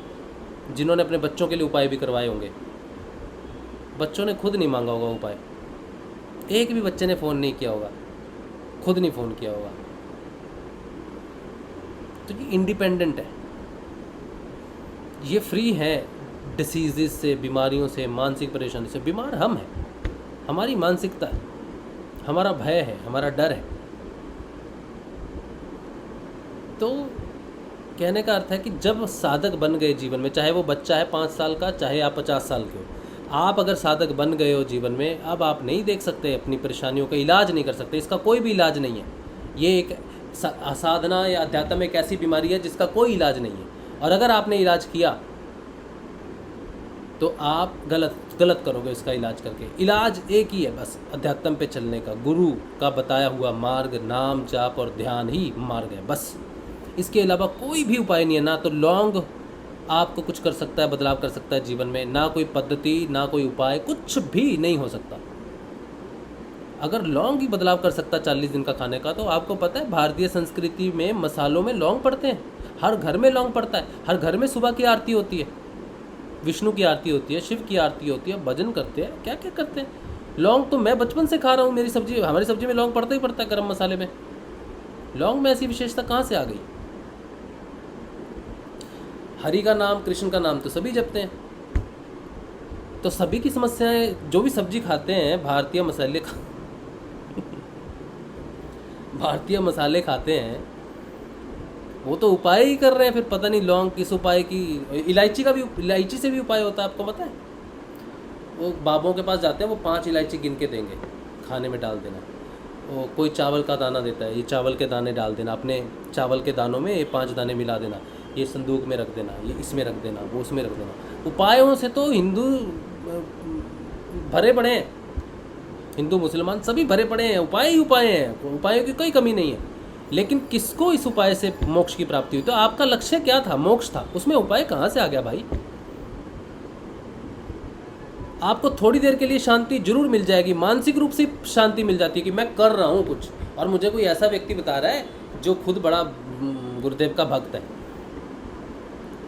जिन्होंने अपने बच्चों के लिए उपाय भी करवाए होंगे। बच्चों ने खुद नहीं मांगा होगा उपाय, एक भी बच्चे ने फ़ोन नहीं किया होगा, खुद नहीं फ़ोन किया होगा। तो ये इंडिपेंडेंट है, ये फ्री है डिसीज़ से, बीमारियों से, मानसिक परेशानी से। बीमार हम हैं, हमारी मानसिकता है, हमारा भय है, हमारा डर है। तो कहने का अर्थ है कि जब साधक बन गए जीवन में, चाहे वो बच्चा है 5 साल का, चाहे आप 50 साल के हो, आप अगर साधक बन गए हो जीवन में, अब आप नहीं देख सकते अपनी परेशानियों का इलाज नहीं कर सकते, इसका कोई भी इलाज नहीं है। ये एक साधना या अध्यात्म एक ऐसी बीमारी है जिसका कोई इलाज नहीं है। और अगर आपने इलाज किया तो आप गलत करोगे इसका इलाज करके। इलाज एक ही है बस, अध्यात्म पे चलने का, गुरु का बताया हुआ मार्ग, नाम जाप और ध्यान ही मार्ग है बस। इसके अलावा कोई भी उपाय नहीं है। ना तो लौंग आपको कुछ कर सकता है, बदलाव कर सकता है जीवन में, ना कोई पद्धति, ना कोई उपाय, कुछ भी नहीं हो सकता। अगर लौंग ही बदलाव कर सकता 40 दिन का खाने का, तो आपको पता है भारतीय संस्कृति में मसालों में लौंग पड़ते हैं, हर घर में लौंग पड़ता है, हर घर में सुबह की आरती होती है, विष्णु की आरती होती है, शिव की आरती होती है, भजन करते हैं, क्या क्या करते हैं। लौंग तो मैं बचपन से खा रहा हूँ, मेरी सब्जी, हमारी सब्जी में लौंग पड़ता ही पड़ता है, गरम मसाले में। लौंग में ऐसी विशेषता कहाँ से आ गई? हरि का नाम, कृष्ण का नाम तो सभी जपते हैं, तो सभी की समस्याएं, जो भी सब्जी खाते हैं, भारतीय मसाले खाते हैं, वो तो उपाय ही कर रहे हैं। फिर पता नहीं लौंग किस उपाय की, इलायची से भी उपाय होता है, आपको पता है? वो बाबों के पास जाते हैं, वो 5 इलायची गिन के देंगे, खाने में डाल देना। वो कोई चावल का दाना देता है, ये चावल के दाने डाल देना, अपने चावल के दानों में ये 5 दाने मिला देना, ये संदूक में रख देना, ये इसमें रख देना, वो उसमें रख देना। उपायों से तो हिंदू भरे पड़े हैं, हिंदू मुसलमान सभी भरे पड़े हैं, उपाय ही उपाय हैं, उपायों की कोई कमी नहीं है। लेकिन किसको इस उपाय से मोक्ष की प्राप्ति हुई? तो आपका लक्ष्य क्या था? मोक्ष था, उसमें उपाय कहाँ से आ गया भाई? आपको थोड़ी देर के लिए शांति जरूर मिल जाएगी, मानसिक रूप से शांति मिल जाती है कि मैं कर रहा हूँ कुछ, और मुझे कोई ऐसा व्यक्ति बता रहा है जो खुद बड़ा गुरुदेव का भक्त है।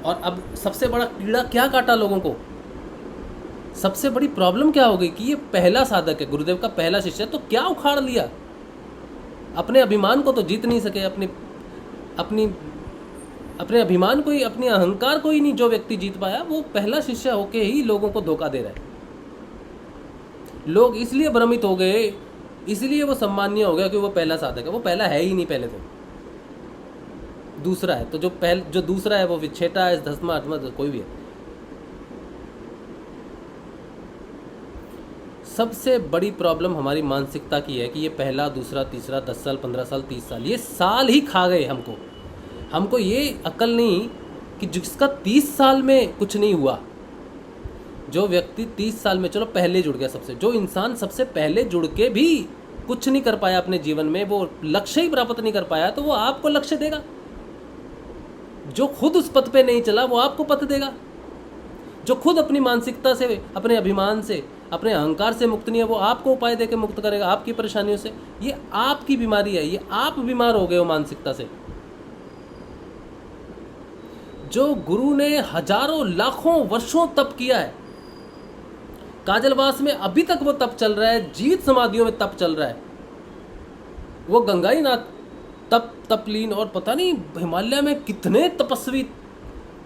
और अब सबसे बड़ा कीड़ा क्या काटा लोगों को? सबसे बड़ी प्रॉब्लम क्या हो गई कि ये पहला साधक है, गुरुदेव का पहला शिष्य है, तो क्या उखाड़ लिया? अपने अभिमान को तो जीत नहीं सके, अपने अभिमान को ही, अपने अहंकार को ही नहीं जो व्यक्ति जीत पाया, वो पहला शिष्य होके ही लोगों को धोखा दे रहा है। लोग इसलिए भ्रमित हो गए, इसलिए वो सम्मानीय हो गया कि वो पहला साधक है। वो पहला है ही नहीं, पहले तो दूसरा है। तो जो दूसरा है वो फिर छठा है, 10वां 8वां कोई भी है। सबसे बड़ी प्रॉब्लम हमारी मानसिकता की है कि ये पहला, दूसरा, तीसरा, 10 साल, 15 साल, 30 साल, ये साल ही खा गए हमको ये अकल नहीं कि जिसका 30 साल में कुछ नहीं हुआ, जो व्यक्ति 30 साल में चलो पहले जुड़ गया सबसे, जो इंसान सबसे पहले जुड़ के भी कुछ नहीं कर पाया अपने जीवन में, वो लक्ष्य ही प्राप्त नहीं कर पाया, तो वो आपको लक्ष्य देगा। जो खुद उस पथ पे नहीं चला वो आपको पथ देगा। जो खुद अपनी मानसिकता से, अपने अभिमान से, अपने अहंकार से मुक्त नहीं है, वो आपको उपाय देके मुक्त करेगा आपकी परेशानियों से। ये आपकी बीमारी है, ये आप बीमार हो गए हो मानसिकता से। जो गुरु ने हजारों लाखों वर्षों तप किया है, काजलवास में अभी तक वो तप चल रहा है, जीवित समाधियों में तप चल रहा है, वो गंगाई नाथ तप लीन, और पता नहीं हिमालय में कितने तपस्वी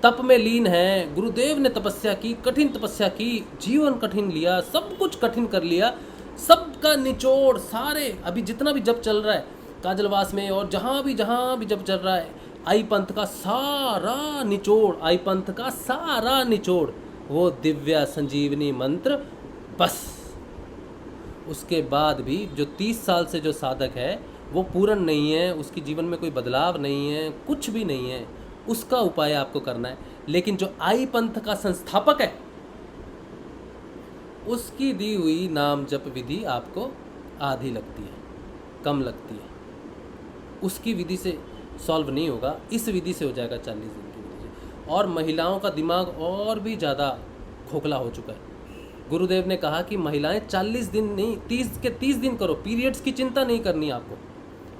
तप में लीन है। गुरुदेव ने तपस्या की, कठिन तपस्या की, जीवन कठिन लिया, सब कुछ कठिन कर लिया, सबका निचोड़ सारे अभी जितना भी जप चल रहा है काजलवास में, और जहाँ भी जप चल रहा है, आई पंथ का सारा निचोड़, आई पंथ का सारा निचोड़ वो दिव्या संजीवनी मंत्र। बस उसके बाद भी जो 30 साल से जो साधक है वो पूर्ण नहीं है, उसकी जीवन में कोई बदलाव नहीं है, कुछ भी नहीं है, उसका उपाय आपको करना है। लेकिन जो आई पंथ का संस्थापक है, उसकी दी हुई नाम जप विधि आपको आधी लगती है, कम लगती है, उसकी विधि से सॉल्व नहीं होगा, इस विधि से हो जाएगा 40 दिन की विधि से। और महिलाओं का दिमाग और भी ज़्यादा खोखला हो चुका है। गुरुदेव ने कहा कि महिलाएं 40 दिन नहीं, 30 के 30 दिन करो, पीरियड्स की चिंता नहीं करनी आपको,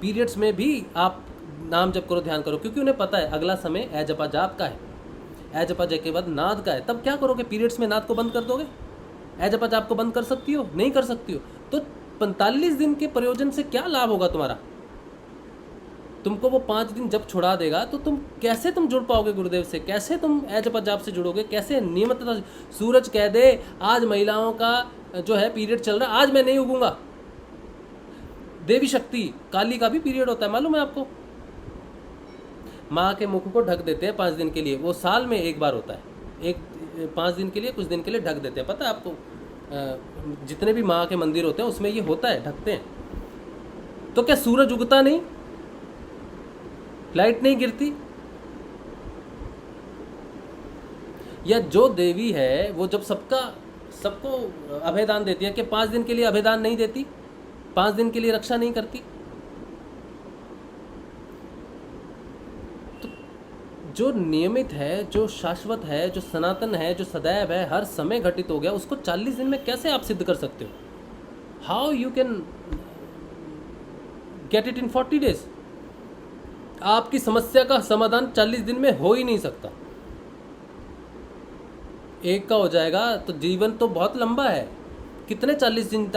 पीरियड्स में भी आप नाम जप करो, ध्यान करो, क्योंकि उन्हें पता है अगला समय ए जपा जाप का है, ए जपा जप के बाद नाद का है। तब क्या करोगे? पीरियड्स में नाद को बंद कर दोगे? ए जपा जाप को बंद कर सकती हो? नहीं कर सकती हो। तो 45 दिन के प्रयोजन से क्या लाभ होगा तुम्हारा? तुमको वो 5 दिन जब छुड़ा देगा तो कैसे तुम जुड़ पाओगे गुरुदेव से? कैसे तुम ए जपा जाप से जुड़ोगे? कैसे नियमितता? सूरज कह दे आज महिलाओं का जो है पीरियड चल रहा है, आज मैं नहीं उगूंगा। देवी शक्ति काली का भी पीरियड होता है, मालूम है आपको? माँ के मुख को ढक देते हैं 5 दिन के लिए, वो साल में एक बार होता है, 5 दिन के लिए, कुछ दिन के लिए ढक देते हैं। पता है आपको? जितने भी माँ के मंदिर होते हैं उसमें ये होता है, ढकते हैं। तो क्या सूरज उगता नहीं? लाइट नहीं गिरती? या जो देवी है वो जब सबको अभयदान देती है, कि 5 दिन के लिए अभयदान नहीं देती? 5 दिन के लिए रक्षा नहीं करती? तो जो नियमित है, जो शाश्वत है, जो सनातन है, जो सदैव है, हर समय घटित हो गया, उसको 40 दिन में कैसे आप सिद्ध कर सकते हो? How you can get it in 40 days? आपकी समस्या का समाधान 40 दिन में हो ही नहीं सकता। एक का हो जाएगा तो जीवन तो बहुत लंबा है। कितने 40 दिन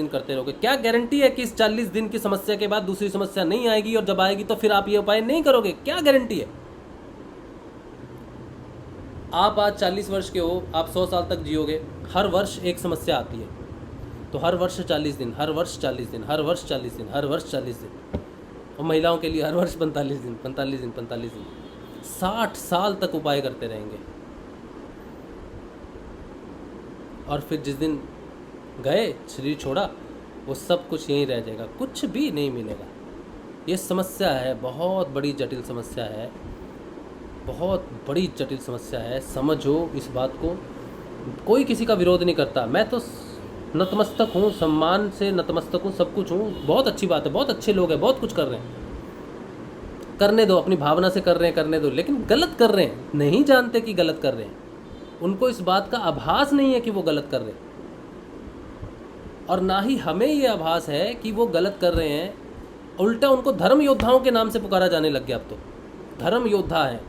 करते रहोगे? क्या गारंटी है कि इस 40 दिन की समस्या के बाद दूसरी समस्या नहीं आएगी, और जब आएगी तो फिर आप ये उपाय नहीं करोगे? क्या गारंटी है? आप आज 40 वर्ष के हो, आप 100 साल तक जियोगे, हर वर्ष एक समस्या आती है, तो हर वर्ष 40 दिन, हर वर्ष 40 दिन, हर वर्ष 40 दिन, हर वर्ष 40 दिन, और महिलाओं के लिए हर वर्ष 45 दिन, 45 दिन, 45 दिन, 60 साल तक उपाय करते रहेंगे। और फिर जिस दिन गए, शरीर छोड़ा, वो सब कुछ यहीं रह जाएगा, कुछ भी नहीं मिलेगा। ये समस्या है, बहुत बड़ी जटिल समस्या है, बहुत बड़ी जटिल समस्या है। समझो इस बात को। कोई किसी का विरोध नहीं करता, मैं तो नतमस्तक हूँ, सम्मान से नतमस्तक हूँ, सब कुछ हूँ, बहुत अच्छी बात है, बहुत अच्छे लोग हैं, बहुत कुछ कर रहे हैं, करने दो, अपनी भावना से कर रहे हैं, करने दो, लेकिन गलत कर रहे हैं, नहीं जानते कि गलत कर रहे हैं, उनको इस बात का आभास नहीं है कि वो गलत कर रहे हैं, और ना ही हमें ये आभास है कि वो गलत कर रहे हैं। उल्टा उनको धर्म योद्धाओं के नाम से पुकारा जाने लग गया। अब तो धर्म योद्धा है।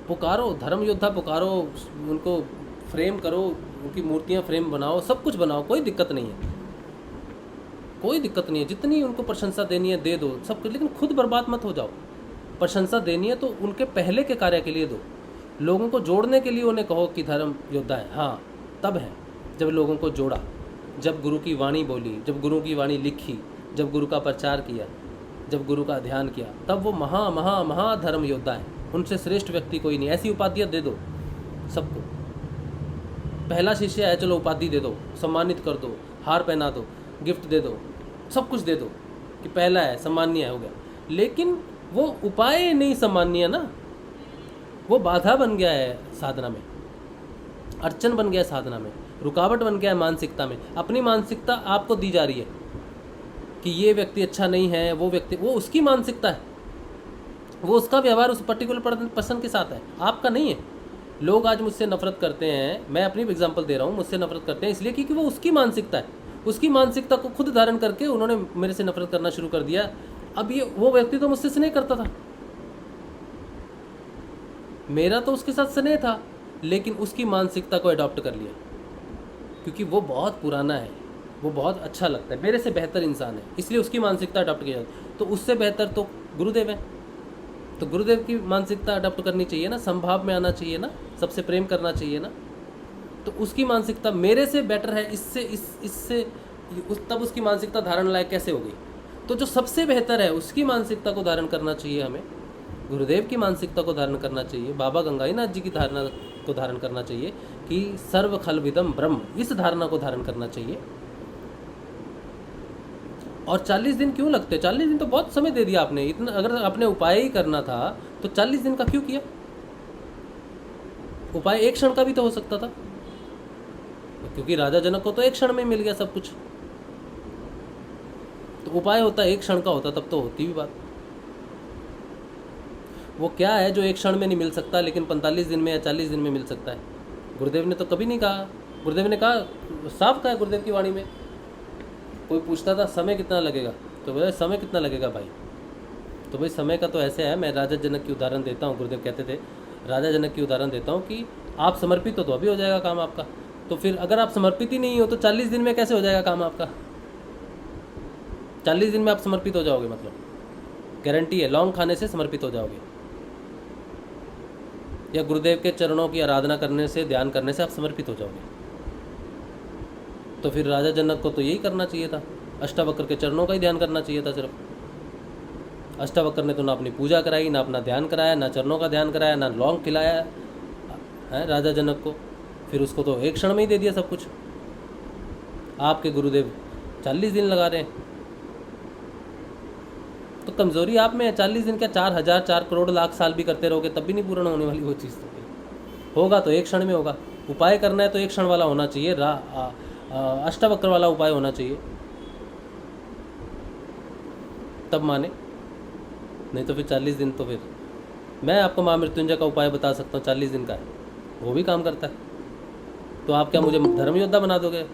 पुकारो, धर्म योद्धा पुकारो, उनको फ्रेम करो, उनकी मूर्तियां फ्रेम बनाओ, सब कुछ बनाओ, कोई दिक्कत नहीं है, कोई दिक्कत नहीं है। जितनी उनको प्रशंसा देनी है दे दो, सब कुछ, लेकिन खुद बर्बाद मत हो जाओ। प्रशंसा देनी है तो उनके पहले के कार्य के लिए दो, लोगों को जोड़ने के लिए उन्हें कहो कि धर्म योद्धा है। हाँ, तब है जब लोगों को जोड़ा, जब गुरु की वाणी बोली, जब गुरु की वाणी लिखी, जब गुरु का प्रचार किया, जब गुरु का ध्यान किया, तब वो महा महा महा धर्म योद्धा है। उनसे श्रेष्ठ व्यक्ति कोई नहीं। ऐसी उपाधियाँ दे दो सबको। पहला शिष्य है, चलो उपाधि दे दो, सम्मानित कर दो, हार पहना दो, गिफ्ट दे दो, सब कुछ दे दो कि पहला है, सम्मानीय हो गया। लेकिन वो उपाय नहीं सम्मानीय ना, वो बाधा बन गया है साधना में, अड़चन बन गया है साधना में, रुकावट बन गया है मानसिकता में। अपनी मानसिकता आपको दी जा रही है कि ये व्यक्ति अच्छा नहीं है, वो व्यक्ति, वो उसकी मानसिकता है, वो उसका व्यवहार उस पर्टिकुलर पर्सन के साथ है, आपका नहीं है। लोग आज मुझसे नफरत करते हैं, मैं अपनी एग्जांपल दे रहा हूँ, मुझसे नफरत करते हैं इसलिए क्योंकि वो उसकी मानसिकता है, उसकी मानसिकता को खुद धारण करके उन्होंने मेरे से नफरत करना शुरू कर दिया। अब ये वो व्यक्ति तो मुझसे स्नेह करता था, मेरा तो उसके साथ स्नेह था, लेकिन उसकी मानसिकता को अडॉप्ट कर लिया क्योंकि वो बहुत पुराना है, वो बहुत अच्छा लगता है, मेरे से बेहतर इंसान है, इसलिए उसकी मानसिकता अडॉप्ट किया जाता। तो उससे बेहतर तो गुरुदेव है, तो गुरुदेव की मानसिकता अडॉप्ट करनी चाहिए ना, संभाव में आना चाहिए ना, सबसे प्रेम करना चाहिए ना। तो उसकी मानसिकता मेरे से बेटर है, इससे तब उसकी मानसिकता धारण लायक कैसे होगी? तो जो सबसे बेहतर है उसकी मानसिकता को धारण करना चाहिए हमें, गुरुदेव की मानसिकता को धारण करना चाहिए, बाबा गंगाईनाथ जी की धारणा को धारण करना चाहिए कि सर्व खलविदम ब्रह्म, इस धारणा को धारण करना चाहिए। और 40 दिन क्यों लगते? 40 दिन तो बहुत समय दे दिया आपने। इतना अगर आपने उपाय ही करना था तो 40 दिन का क्यों किया? उपाय एक क्षण का भी तो हो सकता था, क्योंकि राजा जनक को तो एक क्षण में मिल गया सब कुछ। तो उपाय होता एक क्षण का होता, तब तो होती भी बात। वो क्या है जो एक क्षण में नहीं मिल सकता लेकिन 45 दिन में या 40 दिन में मिल सकता है? गुरुदेव ने तो कभी नहीं कहा, गुरुदेव ने कहा, साफ कहा है गुरुदेव की वाणी में। कोई पूछता था समय कितना लगेगा, तो बोले समय कितना लगेगा भाई? तो भाई समय का तो ऐसे है, मैं राजा जनक की उदाहरण देता हूँ। गुरुदेव कहते थे राजा जनक की उदाहरण देता हूँ कि आप समर्पित हो तो अभी हो जाएगा काम आपका। तो फिर अगर आप समर्पित ही नहीं हो तो 40 दिन में कैसे हो जाएगा काम आपका? 40 दिन में आप समर्पित हो जाओगे, मतलब गारंटी है, लौंग खाने से समर्पित हो जाओगे, या गुरुदेव के चरणों की आराधना करने से, ध्यान करने से आप समर्पित हो जाओगे। तो फिर राजा जनक को तो यही करना चाहिए था, अष्टावक्र के चरणों का ही ध्यान करना चाहिए था सिर्फ। अष्टावक्र ने तो ना अपनी पूजा कराई, ना अपना ध्यान कराया, ना चरणों का ध्यान कराया, ना लौंग खिलाया है राजा जनक को। फिर उसको तो एक क्षण में ही दे दिया सब कुछ। आपके गुरुदेव 40 दिन लगा रहे हैं, तो कमज़ोरी आप में है। 40 दिन क्या, 4000, 4 करोड़ लाख साल भी करते रहोगे तब भी नहीं पूर्ण होने वाली वो चीज़। तो होगा तो एक क्षण में होगा। उपाय करना है तो एक क्षण वाला होना चाहिए, अष्टावक्र वाला उपाय होना चाहिए, तब माने। नहीं तो फिर 40 दिन तो फिर मैं आपको महामृत्युंजय का उपाय बता सकता हूँ, 40 दिन का है, वो भी काम करता है। तो आप क्या मुझे धर्म योद्धा बना दोगे?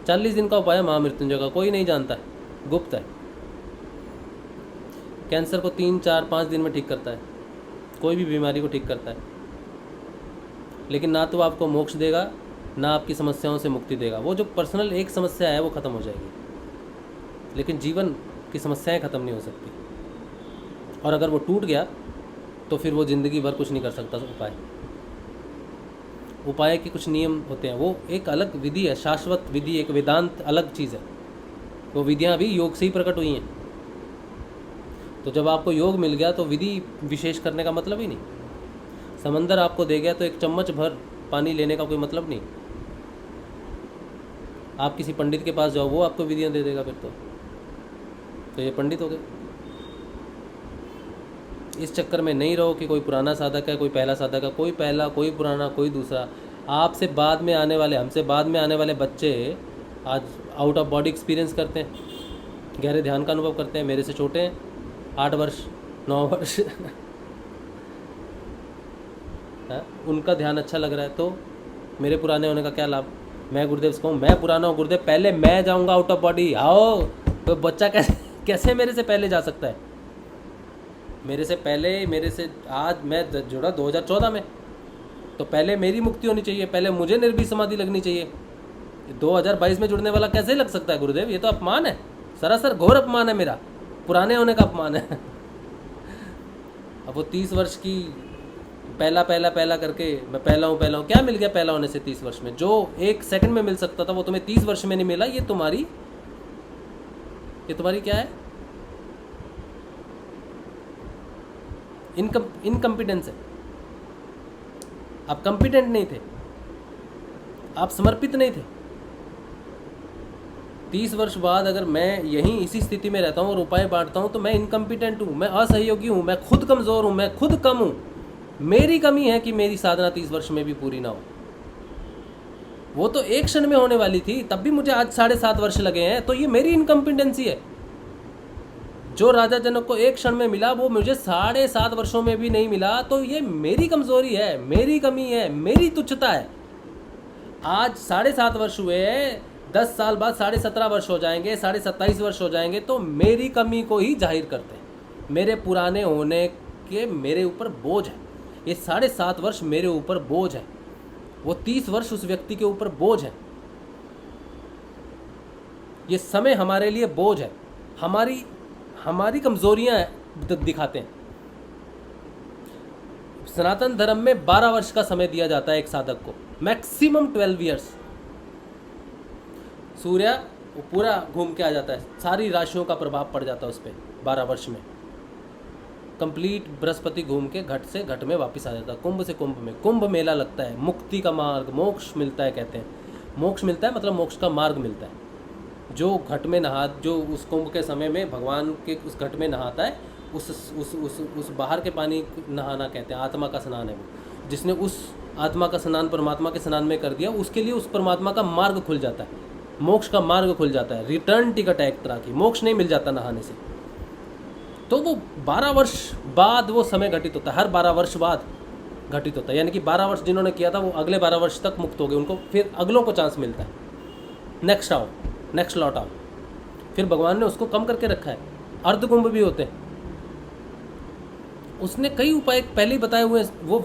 40 दिन का उपाय है महामृत्युंजय का, कोई नहीं जानता है, गुप्त है। कैंसर को 3, 4, 5 दिन में ठीक करता है, कोई भी बीमारी को ठीक करता है। लेकिन ना तो आपको मोक्ष देगा, ना आपकी समस्याओं से मुक्ति देगा। वो जो पर्सनल एक समस्या है वो ख़त्म हो जाएगी। लेकिन जीवन की समस्याएं ख़त्म नहीं हो सकती। और अगर वो टूट गया तो फिर वो ज़िंदगी भर कुछ नहीं कर सकता। उपाय के कुछ नियम होते हैं, वो एक अलग विधि है, शाश्वत विधि, एक वेदांत अलग चीज़ है। वो विधियाँ भी योग से ही प्रकट हुई हैं। तो जब आपको योग मिल गया तो विधि विशेष करने का मतलब ही नहीं। समंदर आपको दे गया तो एक चम्मच भर पानी लेने का कोई मतलब नहीं। आप किसी पंडित के पास जाओ, वो आपको विधियाँ दे देगा, फिर तो ये पंडित हो गए। इस चक्कर में नहीं रहो कि कोई पुराना साधक है, कोई पहला साधक है, कोई पहला, कोई पुराना, कोई दूसरा। आपसे बाद में आने वाले, हमसे बाद में आने वाले बच्चे आज आउट ऑफ बॉडी एक्सपीरियंस करते हैं, गहरे ध्यान का अनुभव करते हैं। मेरे से छोटे हैं, 8 वर्ष 9 वर्ष उनका ध्यान अच्छा लग रहा है, तो मेरे पुराने होने का क्या लाभ। मैं गुरुदेव से कहूँ मैं पुराना हूँ, गुरुदेव पहले मैं जाऊँगा आउट ऑफ बॉडी, आओ। तो बच्चा कैसे मेरे से पहले जा सकता है। मेरे से आज मैं जुड़ा 2014 में, तो पहले मेरी मुक्ति होनी चाहिए, पहले मुझे निर्भीक समाधि लगनी चाहिए। 2022 में जुड़ने वाला कैसे लग सकता है गुरुदेव। ये तो अपमान है, सरासर घोर अपमान है, मेरा पुराने होने का अपमान है। अब वो 30 वर्ष की पहला करके मैं पहला हूँ क्या मिल गया पहला होने से 30 वर्ष में। जो 1 सेकंड में मिल सकता था वो तुम्हें 30 वर्ष में नहीं मिला। ये तुम्हारी क्या है, इनकम्पिटेंस है। आप कंपिटेंट नहीं थे, आप समर्पित नहीं थे। 30 वर्ष बाद अगर मैं यहीं इसी स्थिति में रहता हूँ और उपाय बांटता हूँ तो मैं इनकम्पिटेंट हूँ, मैं असहयोगी हूँ, मैं खुद कमज़ोर हूँ, मैं खुद कम हूँ। मेरी कमी है कि मेरी साधना 30 वर्ष में भी पूरी ना हो। वो तो एक क्षण में होने वाली थी, तब भी मुझे आज 7.5 वर्ष लगे हैं, तो ये मेरी इनकम्पिटेंसी है। जो राजा जनक को एक क्षण में मिला वो मुझे 7.5 वर्षों में भी नहीं मिला, तो ये मेरी कमज़ोरी है, मेरी कमी है, मेरी तुच्छता है। आज 7.5 वर्ष हुए हैं, 10 साल बाद 17.5 वर्ष हो जाएंगे, 27.5 वर्ष हो जाएंगे, तो मेरी कमी को ही जाहिर करते हैं। मेरे पुराने होने के मेरे ऊपर बोझ है। ये 7.5 वर्ष मेरे ऊपर बोझ है, वो 30 वर्ष उस व्यक्ति के ऊपर बोझ है। ये समय हमारे लिए बोझ है, हमारी कमजोरियां दिखाते हैं। सनातन धर्म में 12 वर्ष का समय दिया जाता है एक साधक को, मैक्सिमम 12 ईयर्स। सूर्य पूरा घूम के आ जाता है, सारी राशियों का प्रभाव पड़ जाता है उस पर 12 वर्ष में। कंप्लीट बृहस्पति घूम के घट से घट में वापस आ जाता है, कुंभ से कुंभ में। कुंभ मेला लगता है, मुक्ति का मार्ग, मोक्ष मिलता है। कहते हैं मोक्ष मिलता है मतलब मोक्ष का मार्ग मिलता है। जो घट में जो उस कुंभ के समय में भगवान के उस घट में नहाता है, उस बाहर के पानी नहाना कहते हैं, आत्मा का स्नान है वो। जिसने उस आत्मा का स्नान परमात्मा के स्नान में कर दिया, उसके लिए उस परमात्मा का मार्ग खुल जाता है, मोक्ष का मार्ग खुल जाता है। रिटर्न टिकट है एक तरह की, मोक्ष नहीं मिल जाता नहाने से। तो वो 12 वर्ष बाद वो समय घटित होता है, हर 12 वर्ष बाद घटित होता है। यानी कि 12 वर्ष जिन्होंने किया था वो अगले 12 वर्ष तक मुक्त हो गए, उनको फिर अगलों को चांस मिलता है, नेक्स्ट आओ, नेक्स्ट लौट आओ। फिर भगवान ने उसको कम करके रखा है। अर्धकुंभ भी होते हैं, उसने कई उपाय पहले ही बताए हुए हैं। वो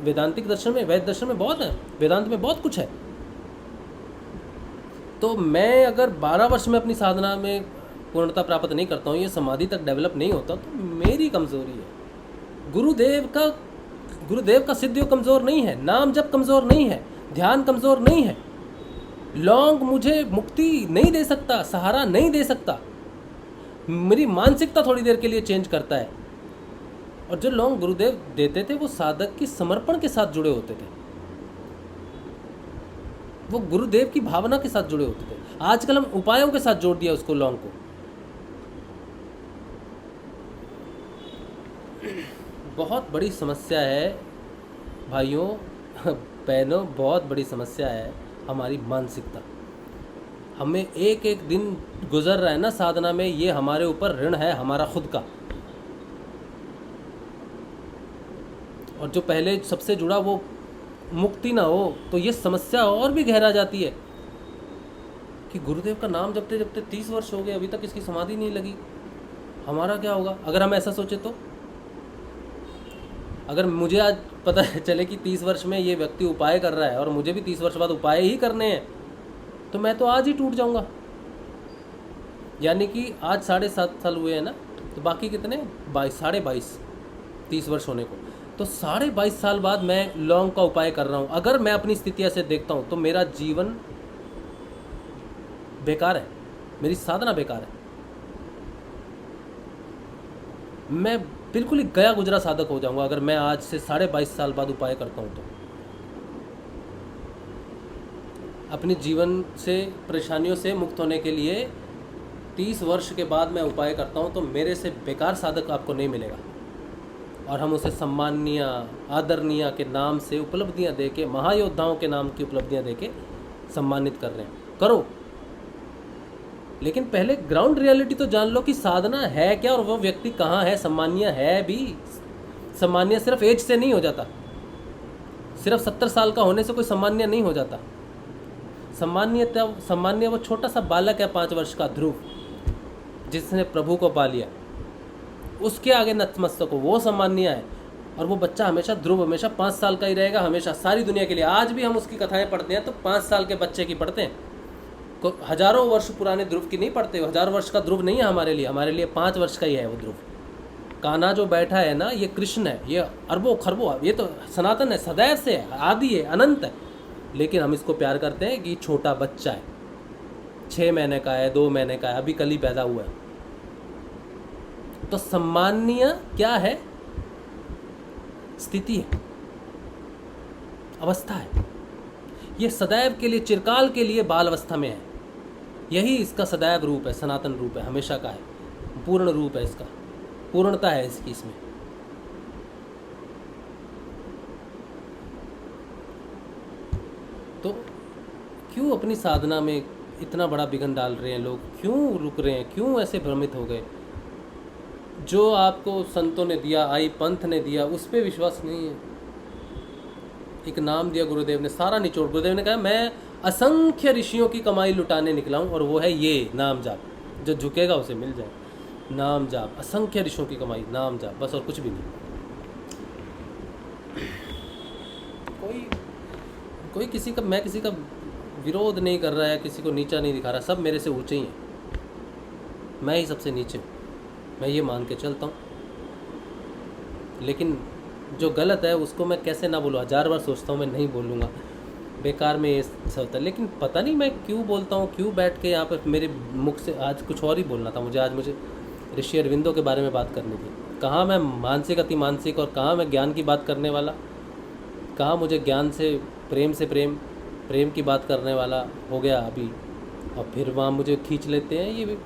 वेदांतिक दर्शन में, वैद दर्शन में बहुत है, वेदांत में बहुत कुछ है। तो मैं अगर 12 वर्ष में अपनी साधना में पूर्णता प्राप्त नहीं करता हूँ, ये समाधि तक डेवलप नहीं होता, तो मेरी कमज़ोरी है। गुरुदेव का सिद्ध योग कमज़ोर नहीं है, नाम जप कमज़ोर नहीं है, ध्यान कमज़ोर नहीं है, लौंग मुझे मुक्ति नहीं दे सकता, सहारा नहीं दे सकता। मेरी मानसिकता थोड़ी देर के लिए चेंज करता है। और जो लौंग गुरुदेव देते थे वो साधक की समर्पण के साथ जुड़े होते थे, वो गुरुदेव की भावना के साथ जुड़े होते थे। आजकल हम उपायों के साथ जोड़ दिया उसको, लौंग को। बहुत बड़ी समस्या है भाइयों बहनों, बहुत बड़ी समस्या है हमारी मानसिकता। हमें एक एक दिन गुजर रहा है ना साधना में, ये हमारे ऊपर ऋण है हमारा खुद का। और जो पहले सबसे जुड़ा वो मुक्ति ना हो तो ये समस्या और भी गहरा जाती है कि गुरुदेव का नाम जपते जपते 30 वर्ष हो गए, अभी तक इसकी समाधि नहीं लगी, हमारा क्या होगा। अगर हम ऐसा सोचे तो, अगर मुझे आज पता चले कि 30 वर्ष में ये व्यक्ति उपाय कर रहा है और मुझे भी 30 वर्ष बाद उपाय ही करने हैं, तो मैं तो आज ही टूट जाऊंगा। यानी कि आज 7.5 साल हुए हैं ना, तो बाकी कितने 22 30 वर्ष होने को, तो 22 साल बाद मैं लौंग का उपाय कर रहा हूँ। अगर मैं अपनी स्थितियाँ से देखता हूँ तो मेरा जीवन बेकार है, मेरी साधना बेकार है, मैं बिल्कुल ही गया गुजरा साधक हो जाऊंगा अगर मैं आज से 22.5 साल बाद उपाय करता हूँ तो। अपने जीवन से परेशानियों से मुक्त होने के लिए 30 वर्ष के बाद मैं उपाय करता हूँ तो मेरे से बेकार साधक आपको नहीं मिलेगा। और हम उसे सम्माननीय आदरणीय के नाम से उपलब्धियाँ दे के, महायोद्धाओं के नाम की उपलब्धियाँ दे के सम्मानित कर रहे हैं। करो, लेकिन पहले ग्राउंड रियलिटी तो जान लो कि साधना है क्या और वो व्यक्ति कहाँ है। सम्मानीय है भी, सम्मानीय सिर्फ एज से नहीं हो जाता, सिर्फ 70 साल का होने से कोई सम्मानीय नहीं हो जाता। सम्मानीय वो छोटा सा बालक है 5 वर्ष का ध्रुव, जिसने प्रभु को पा लिया, उसके आगे नतमस्तक हो, वो सम्मानीय है। और वो बच्चा हमेशा ध्रुव हमेशा 5 साल का ही रहेगा, हमेशा सारी दुनिया के लिए। आज भी हम उसकी कथाएं पढ़ते हैं तो 5 साल के बच्चे की पढ़ते हैं, हजारों वर्ष पुराने ध्रुव की नहीं पढ़ते। 1000 वर्ष का ध्रुव नहीं है हमारे लिए 5 वर्ष का ही है वो ध्रुव। कान्हा जो बैठा है ना, ये कृष्ण है, ये अरबों खरबों, ये तो सनातन है, सदैव से है, आदि है, अनंत है। लेकिन हम इसको प्यार करते हैं कि छोटा बच्चा है, 6 महीने का है, 2 महीने का है, अभी कल ही पैदा हुआ है। तो सम्माननीय क्या है? स्थिति है, अवस्था है। ये सदैव के लिए, चिरकाल के लिए बाल अवस्था में है। यही इसका सदैव रूप है, सनातन रूप है, हमेशा का है, पूर्ण रूप है इसका, पूर्णता है इसकी इसमें। तो क्यों अपनी साधना में इतना बड़ा विघ्न डाल रहे हैं लोग? क्यों रुक रहे हैं? क्यों ऐसे भ्रमित हो गए? जो आपको संतों ने दिया, आई पंथ ने दिया, उस पर विश्वास नहीं है। एक नाम दिया गुरुदेव ने, सारा निचोड़। गुरुदेव ने कहा मैं असंख्य ऋषियों की कमाई लुटाने निकला हूँ, और वो है ये नाम जाप। जो झुकेगा उसे मिल जाए। नाम जाप, असंख्य ऋषियों की कमाई, नाम जाप, बस, और कुछ भी नहीं। कोई किसी का, मैं किसी का विरोध नहीं कर रहा है, किसी को नीचा नहीं दिखा रहा, सब मेरे से ऊंचे ही हैं, मैं ही सबसे नीचे हूँ, मैं ये मान के चलता हूँ। लेकिन जो गलत है उसको मैं कैसे ना बोलूँ, 1000 बार सोचता हूँ मैं नहीं बोलूँगा, बेकार में ये सब होता है। लेकिन पता नहीं मैं क्यों बोलता हूँ, क्यों बैठ के यहाँ पर मेरे मुख से आज कुछ और ही बोलना था मुझे। आज मुझे ऋषि अरविंदो के बारे में बात करनी थी। कहाँ मैं मानसिक अति मानसिक, और कहाँ मैं ज्ञान की बात करने वाला, कहाँ मुझे ज्ञान से प्रेम की बात करने वाला हो गया अभी, और फिर वहाँ मुझे खींच लेते हैं ये भी।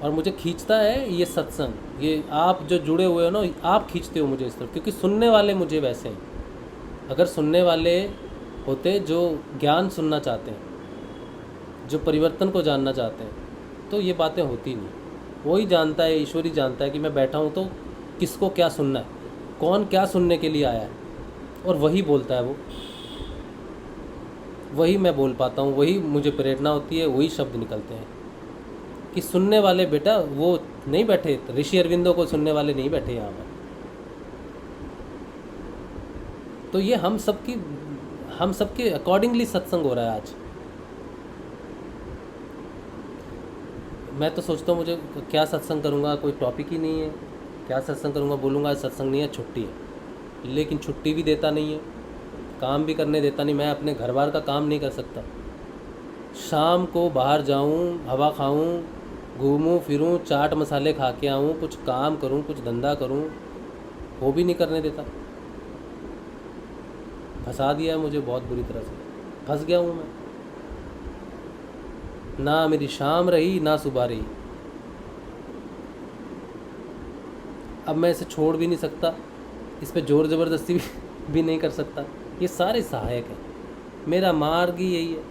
और मुझे खींचता है ये सत्संग, ये आप जो जुड़े हुए हो ना, आप खींचते हो मुझे इस तरफ, क्योंकि सुनने वाले मुझे वैसे हैं। अगर सुनने वाले होते जो ज्ञान सुनना चाहते हैं, जो परिवर्तन को जानना चाहते हैं, तो ये बातें होती नहीं। वही जानता है, ईश्वर ही जानता है कि मैं बैठा हूँ तो किसको क्या सुनना है, कौन क्या सुनने के लिए आया है, और वही बोलता है। वो वही मैं बोल पाता हूँ, वही मुझे प्रेरणा होती है, वही शब्द निकलते हैं। कि सुनने वाले बेटा वो नहीं बैठे, ऋषि अरविंदो को सुनने वाले नहीं बैठे यहाँ पर। तो ये हम सबके अकॉर्डिंगली सत्संग हो रहा है आज। मैं तो सोचता हूँ मुझे क्या सत्संग करूँगा, कोई टॉपिक ही नहीं है, क्या सत्संग करूँगा, बोलूँगा सत्संग नहीं है, छुट्टी है। लेकिन छुट्टी भी देता नहीं है, काम भी करने देता नहीं। मैं अपने घर बार का काम नहीं कर सकता। शाम को बाहर जाऊँ, हवा खाऊँ, घूमूं फिरूं, चाट मसाले खा के आऊँ, कुछ काम करूँ, कुछ धंधा करूँ, वो भी नहीं करने देता। फंसा दिया है मुझे बहुत बुरी तरह से, फंस गया हूँ मैं। ना मेरी शाम रही ना सुबह रही। अब मैं इसे छोड़ भी नहीं सकता, इस पे जोर ज़बरदस्ती भी नहीं कर सकता। ये सारे सहायक हैं, मेरा मार्ग ही यही है।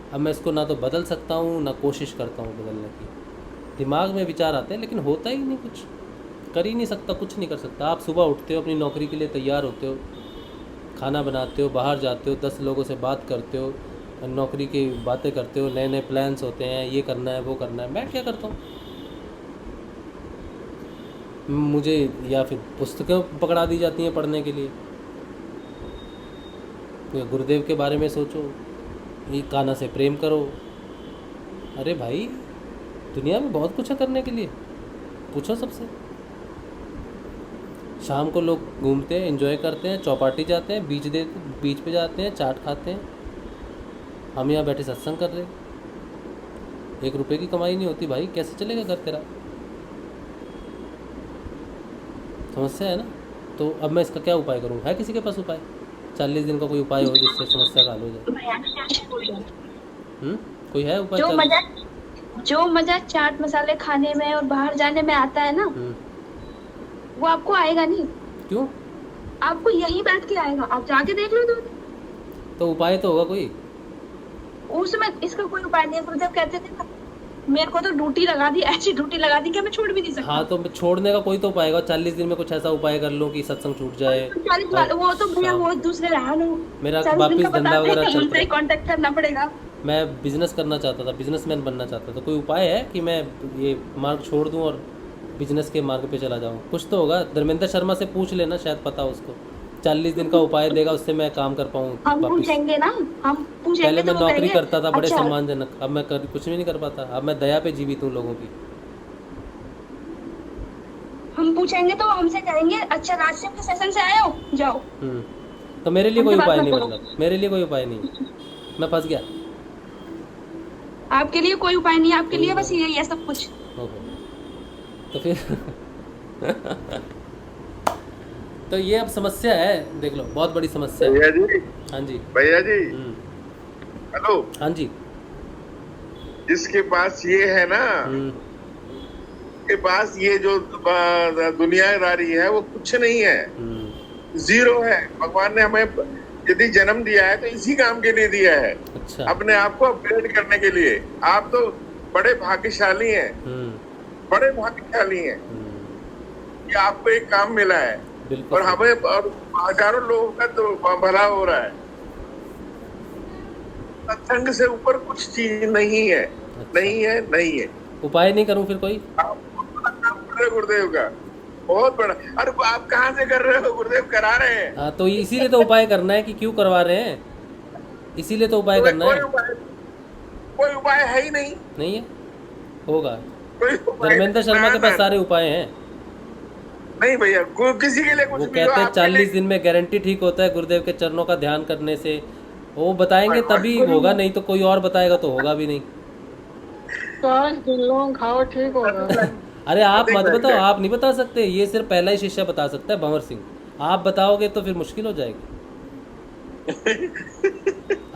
अब मैं इसको ना तो बदल सकता हूँ, ना कोशिश करता हूँ बदलने की। दिमाग में विचार आते हैं लेकिन होता ही नहीं, कुछ कर ही नहीं सकता, कुछ नहीं कर सकता। आप सुबह उठते हो, अपनी नौकरी के लिए तैयार होते हो, खाना बनाते हो, बाहर जाते हो, 10 लोगों से बात करते हो, नौकरी की बातें करते हो, नए नए प्लान्स होते हैं, ये करना है वो करना है। मैं क्या करता हूँ, मुझे या फिर पुस्तकें पकड़ा दी जाती हैं पढ़ने के लिए। गुरुदेव के बारे में सोचो, ये कान्हा से प्रेम करो, अरे भाई, दुनिया में बहुत कुछ है करने के लिए, पूछो सबसे। शाम को लोग घूमते हैं, एंजॉय करते हैं, चौपाटी जाते हैं, बीच पे जाते हैं, चाट खाते हैं। हम यहाँ बैठे सत्संग कर रहे हैं। 1 रुपए की कमाई नहीं होती भाई, कैसे चलेगा घर तेरा? समस्या है ना। तो अब मैं इसका क्या उपाय करूँ? है किसी के पास उपाय? 40 दिन का कोई उपाय हो जिससे समस्या का हल हो जाए? कोई है उपाय? जो मजा चाट मसाले खाने में और बाहर जाने में आता है ना, वो आपको आएगा नहीं। क्यों? आपको यहीं बैठ के आएगा, आप जाके देख लो। तो उपाय तो होगा कोई। उसमें इसका कोई उपाय नहीं है। गुरुदेव कहते थे ना, मेरे को तो ड्यूटी लगा दी, ऐसी ड्यूटी लगा दी कि मैं छोड़ भी नहीं सकता। हाँ, तो छोड़ने का कोई तो उपाय होगा। 40 दिन में कुछ ऐसा उपाय कर लो कि सत्संग छूट जाए। वो तो भैया वो दूसरे रहा ना, मेरा वापिस धंधा वगैरह चल उनसे कांटेक्ट करना पड़ेगा। मैं बिजनेस करना चाहता था, बिजनेसमैन बनना चाहता था। कोई उपाय है कि मैं ये मार्ग छोड़ दूं और बिजनेस के मार्ग पे चला जाऊं? कुछ तो होगा। धर्मेंद्र शर्मा से पूछ लेना, शायद पता हो उसको। 40 दिन का उपाय देगा, उससे मैं काम कर पाऊँ। हम पूछेंगे ना, हम पूछेंगे। पहले मैं तो नौकरी करता था, बड़े अच्छा, सम्मानजनक। अब मैं कुछ भी नहीं कर पाता। अब मैं दया पे जीवित हूँ लोगों की। हम पूछेंगे तो हमसे कहेंगे, अच्छा राजसेवा के सेशन से आए हो, जाओ। तो मेरे लिए कोई उपाय नहीं, मतलब मेरे लिए कोई उपाय नहीं, मैं फंस गया। आपके लिए कोई उपाय नहीं, आपके लिए बस यही है सब कुछ। तो फिर तो ये अब समस्या है, देख लो, बहुत बड़ी समस्या है। भैया जी, हाँ जी भैया जी, हेलो। हाँ जी। जिसके पास ये है ना, के पास ये जो दुनियादारी है वो कुछ नहीं है, जीरो है। भगवान ने हमें यदि जन्म दिया है तो इसी काम के लिए दिया है। अच्छा। अपने आप को अपग्रेड करने के लिए। आप तो बड़े भाग्यशाली हैं, बड़े भाग्यशाली हैं कि आपको एक काम मिला है। और हमें और हजारों लोगों का तो भला हो रहा है। सत्संग से ऊपर कुछ चीज नहीं है। अच्छा। नहीं है। उपाय नहीं करूं फिर कोई? गुरुदेव का बहुत बड़ा। अरे आप कहाँ से कर रहे हो? गुरुदेव करा रहे हैं। हाँ, तो इसीलिए तो उपाय करना है कि क्यों करवा रहे हैं, इसीलिए तो उपाय करना है। कोई उपाय है ही नहीं है। होगा। धर्मेंद्र शर्मा के पास सारे उपाय हैं। नहीं भैया, किसी के लिए कुछ वो कहते हैं 40 दिन में गारंटी ठीक होता है गुरुदेव के चरणों का ध्यान करने से। वो बताएंगे तभी होगा, नहीं तो कोई और बताएगा तो होगा भी नहीं। 5 दिन लोग खाओ, ठीक होगा। अरे आप मत बताओ, आप नहीं बता सकते। ये सिर्फ पहला ही शिष्य बता सकता है, भंवर सिंह। आप बताओगे तो फिर मुश्किल हो जाएगी।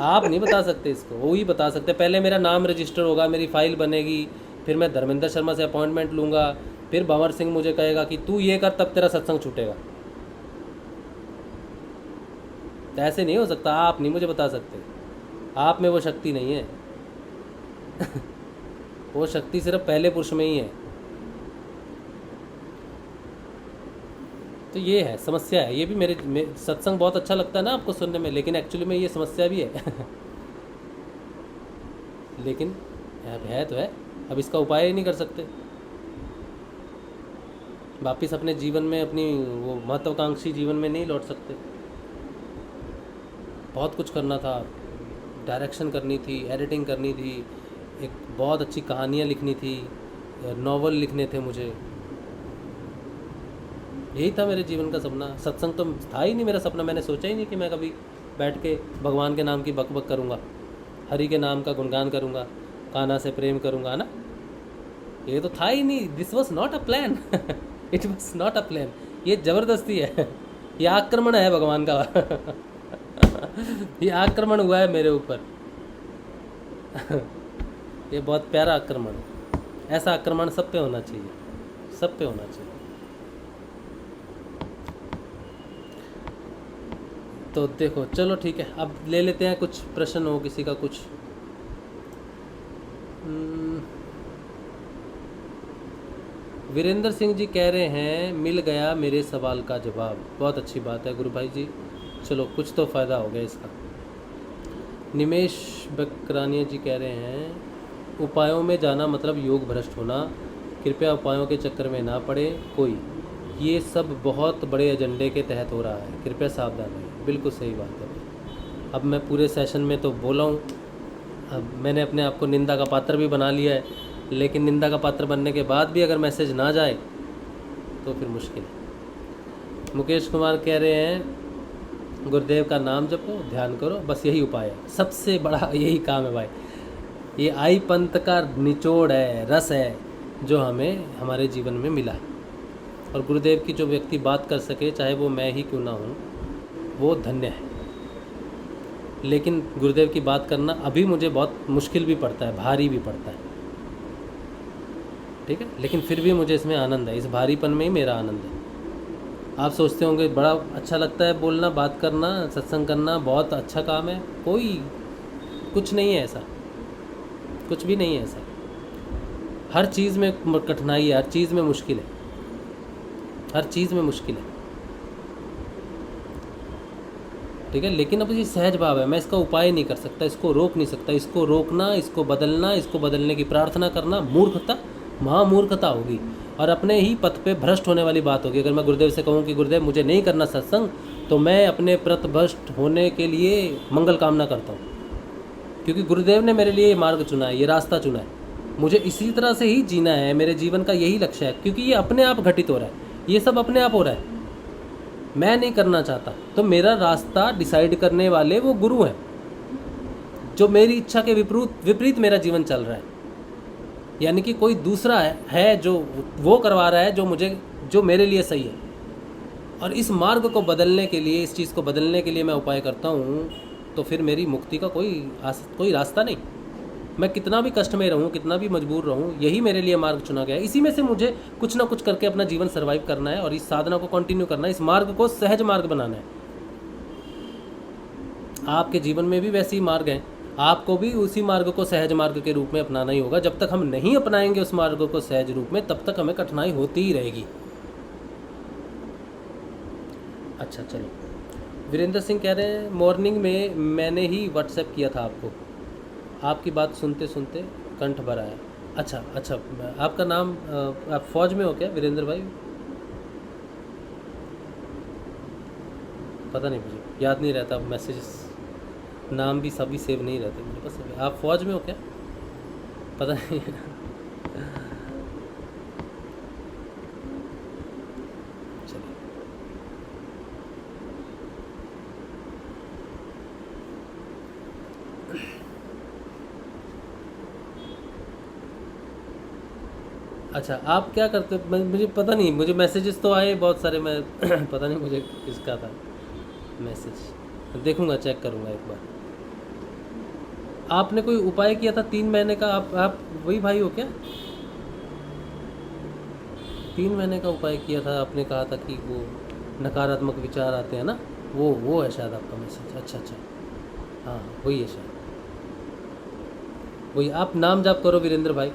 आप नहीं बता सकते इसको, वो ही बता सकते। पहले मेरा नाम रजिस्टर होगा, मेरी फाइल बनेगी, फिर मैं धर्मेंद्र शर्मा से अपॉइंटमेंट लूँगा, फिर भंवर सिंह मुझे कहेगा कि तू ये कर, तब तेरा सत्संग छूटेगा। तो ऐसे नहीं हो सकता। आप नहीं मुझे बता सकते, आप में वो शक्ति नहीं है। वो शक्ति सिर्फ पहले पुरुष में ही है। तो ये है समस्या है। ये भी मेरे सत्संग बहुत अच्छा लगता है ना आपको सुनने में, लेकिन एक्चुअली में ये समस्या भी है। लेकिन है तो है, अब इसका उपाय ही नहीं कर सकते। वापिस अपने जीवन में, अपनी वो महत्वाकांक्षी जीवन में नहीं लौट सकते। बहुत कुछ करना था, डायरेक्शन करनी थी, एडिटिंग करनी थी, एक बहुत अच्छी कहानियाँ लिखनी थी, नॉवल लिखने थे मुझे। यही था मेरे जीवन का सपना। सत्संग तो था ही नहीं मेरा सपना। मैंने सोचा ही नहीं कि मैं कभी बैठ के भगवान के नाम की बकबक करूँगा, हरि के नाम का गुणगान करूँगा, कान्हा से प्रेम करूँगा ना। ये तो था ही नहीं। This was not a plan. It was not a plan. ये ज़बरदस्ती है, ये आक्रमण है भगवान का। ये आक्रमण हुआ है मेरे ऊपर। ये बहुत प्यारा आक्रमण है। ऐसा आक्रमण सब पे होना चाहिए, सब पे होना चाहिए। तो देखो, चलो ठीक है, अब ले लेते हैं कुछ प्रश्न हो किसी का कुछ। वीरेंद्र सिंह जी कह रहे हैं मिल गया मेरे सवाल का जवाब। बहुत अच्छी बात है गुरु भाई जी, चलो कुछ तो फ़ायदा हो गया इसका। निमेश बकरानिया जी कह रहे हैं उपायों में जाना मतलब योग भ्रष्ट होना, कृपया उपायों के चक्कर में ना पड़े कोई, ये सब बहुत बड़े एजेंडे के तहत हो रहा है, कृपया सावधान रहें। बिल्कुल सही बात है। अब मैं पूरे सेशन में तो बोला हूँ, अब मैंने अपने आप को निंदा का पात्र भी बना लिया है, लेकिन निंदा का पात्र बनने के बाद भी अगर मैसेज ना जाए तो फिर मुश्किल है। मुकेश कुमार कह रहे हैं गुरुदेव का नाम जपो, ध्यान करो, बस यही उपाय है, सबसे बड़ा यही काम है भाई। ये आई पंथ का निचोड़ है, रस है जो हमें हमारे जीवन में मिला है। और गुरुदेव की जो व्यक्ति बात कर सके, चाहे वो मैं ही क्यों ना हूँ, वो धन्य है। लेकिन गुरुदेव की बात करना अभी मुझे बहुत मुश्किल भी पड़ता है, भारी भी पड़ता है, ठीक है, लेकिन फिर भी मुझे इसमें आनंद है, इस भारीपन में ही मेरा आनंद है। आप सोचते होंगे बड़ा अच्छा लगता है बोलना, बात करना, सत्संग करना, बहुत अच्छा काम है। कुछ नहीं है ऐसा, कुछ भी नहीं है ऐसा। हर चीज़ में कठिनाई है, हर चीज़ में मुश्किल है, हर चीज़ में मुश्किल है, ठीक है। लेकिन अब ये सहज भाव है, मैं इसका उपाय नहीं कर सकता, इसको रोक नहीं सकता। इसको रोकना, इसको बदलना, इसको बदलने की प्रार्थना करना मूर्खता, महामूर्खता होगी और अपने ही पथ पे भ्रष्ट होने वाली बात होगी। अगर मैं गुरुदेव से कहूँ कि गुरुदेव मुझे नहीं करना सत्संग, तो मैं अपने प्रत भ्रष्ट होने के लिए मंगल कामना करता हूँ, क्योंकि गुरुदेव ने मेरे लिए ये मार्ग चुना है, ये रास्ता चुना है, मुझे इसी तरह से ही जीना है, मेरे जीवन का यही लक्ष्य है। क्योंकि ये अपने आप घटित हो रहा है, ये सब अपने आप हो रहा है, मैं नहीं करना चाहता। तो मेरा रास्ता डिसाइड करने वाले वो गुरु हैं, जो मेरी इच्छा के विपरीत मेरा जीवन चल रहा है। यानी कि कोई दूसरा है जो वो करवा रहा है जो मेरे लिए सही है। और इस मार्ग को बदलने के लिए, इस चीज़ को बदलने के लिए मैं उपाय करता हूँ, तो फिर मेरी मुक्ति का कोई रास्ता नहीं। मैं कितना भी कष्ट में रहूँ, कितना भी मजबूर रहूँ, यही मेरे लिए मार्ग चुना गया है। इसी में से मुझे कुछ ना कुछ करके अपना जीवन सर्वाइव करना है और इस साधना को कंटिन्यू करना है, इस मार्ग को सहज मार्ग बनाना है। आपके जीवन में भी वैसे ही मार्ग हैं, आपको भी उसी मार्ग को सहज मार्ग के रूप में अपनाना ही होगा। जब तक हम नहीं अपनाएंगे उस मार्ग को सहज रूप में, तब तक हमें कठिनाई होती ही रहेगी। अच्छा चलो, वीरेंद्र सिंह कह रहे हैं मॉर्निंग में मैंने ही व्हाट्सएप किया था आपको, आपकी बात सुनते सुनते कंठ भर आया। अच्छा, आपका नाम, आप फौज में हो क्या वीरेंद्र भाई? पता नहीं, मुझे याद नहीं रहता, मैसेजेस नाम भी सभी सेव नहीं रहते मुझे बस। आप फौज में हो क्या? पता नहीं। चलिए, अच्छा आप क्या करते हो? मुझे पता नहीं, मुझे मैसेजेस तो आए बहुत सारे, मैं पता नहीं मुझे किसका था मैसेज, देखूंगा, चेक करूंगा एक बार। आपने कोई उपाय किया था 3 महीने का, आप वही भाई हो क्या? 3 महीने का उपाय किया था, आपने कहा था कि वो नकारात्मक विचार आते हैं ना, वो है शायद आपका मैसेज। अच्छा, हाँ वही है शायद, वही। आप नाम जाप करो वीरेंद्र भाई,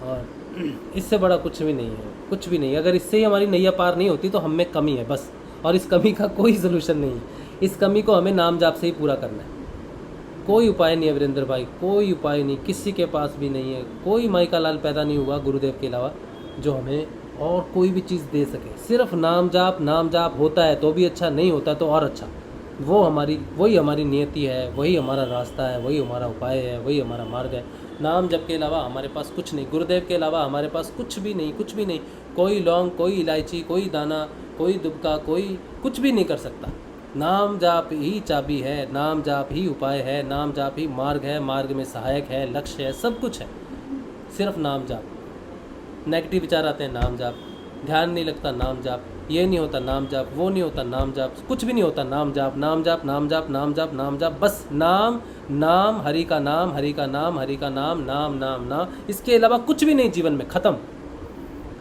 और इससे बड़ा कुछ भी नहीं है, कुछ भी नहीं। अगर इससे ही हमारी नैया पार नहीं होती तो हम में कमी है बस, और इस कमी का कोई सलूशन नहीं है। इस कमी को हमें नाम जाप से ही पूरा करना है। कोई उपाय नहीं है वीरेंद्र भाई, कोई उपाय नहीं, किसी के पास भी नहीं है। कोई माई का लाल पैदा नहीं हुआ गुरुदेव के अलावा जो हमें और कोई भी चीज़ दे सके। सिर्फ नाम जाप होता है तो भी अच्छा, नहीं होता तो और अच्छा। वही हमारी नियति है, वही हमारा रास्ता है, वही हमारा उपाय है, वही हमारा मार्ग है। नाम जप के अलावा हमारे पास कुछ नहीं, गुरुदेव के अलावा हमारे पास कुछ भी नहीं, कुछ भी नहीं। कोई लौंग, कोई इलायची, कोई दाना, कोई दुबका, कोई कुछ भी नहीं कर सकता। नाम जाप ही चाबी है, नाम जाप ही उपाय है, नाम जाप ही मार्ग है, मार्ग में सहायक है, लक्ष्य है, सब कुछ है, सिर्फ नाम जाप। नेगेटिव विचार आते हैं, नाम जाप, ध्यान नहीं लगता, नाम जाप, ये नहीं होता, नाम जाप, वो नहीं होता, नाम जाप, कुछ भी नहीं होता, नाम जाप, नाम जाप, नाम जाप, नाम जाप, नाम जाप, बस नाम, हरि का नाम, हरि का नाम, हरि का नाम, नाम नाम नाम, इसके अलावा कुछ भी नहीं जीवन में, खत्म।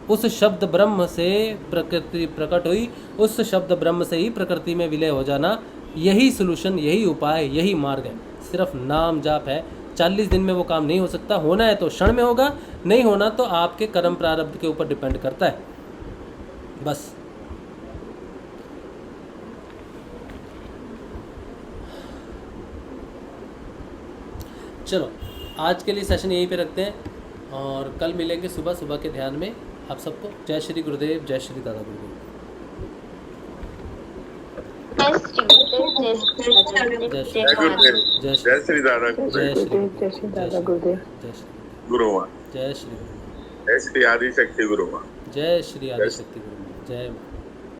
उस शब्द ब्रह्म से प्रकृति प्रकट हुई, उस शब्द ब्रह्म से ही प्रकृति में विलय हो जाना, यही सलूशन, यही उपाय, यही मार्ग है। सिर्फ नाम जाप है। 40 दिन में वो काम नहीं हो सकता, होना है तो क्षण में होगा, नहीं होना तो आपके कर्म प्रारब्ध के ऊपर डिपेंड करता है, बस। चलो आज के लिए सेशन यहीं पे रखते हैं और कल मिलेंगे सुबह के ध्यान में। आप सबको जय श्री गुरुदेव, जय श्री दादा गुरुदेव। जय गुरुदेव, जय श्री दादा जय श्री जय श्री दादा गुरुदेव। जय श्री गुरु माँ, जय श्री जय श्री आदि शक्ति गुरु माँ। जय श्री आदिशक्ति गुरु जय माँ।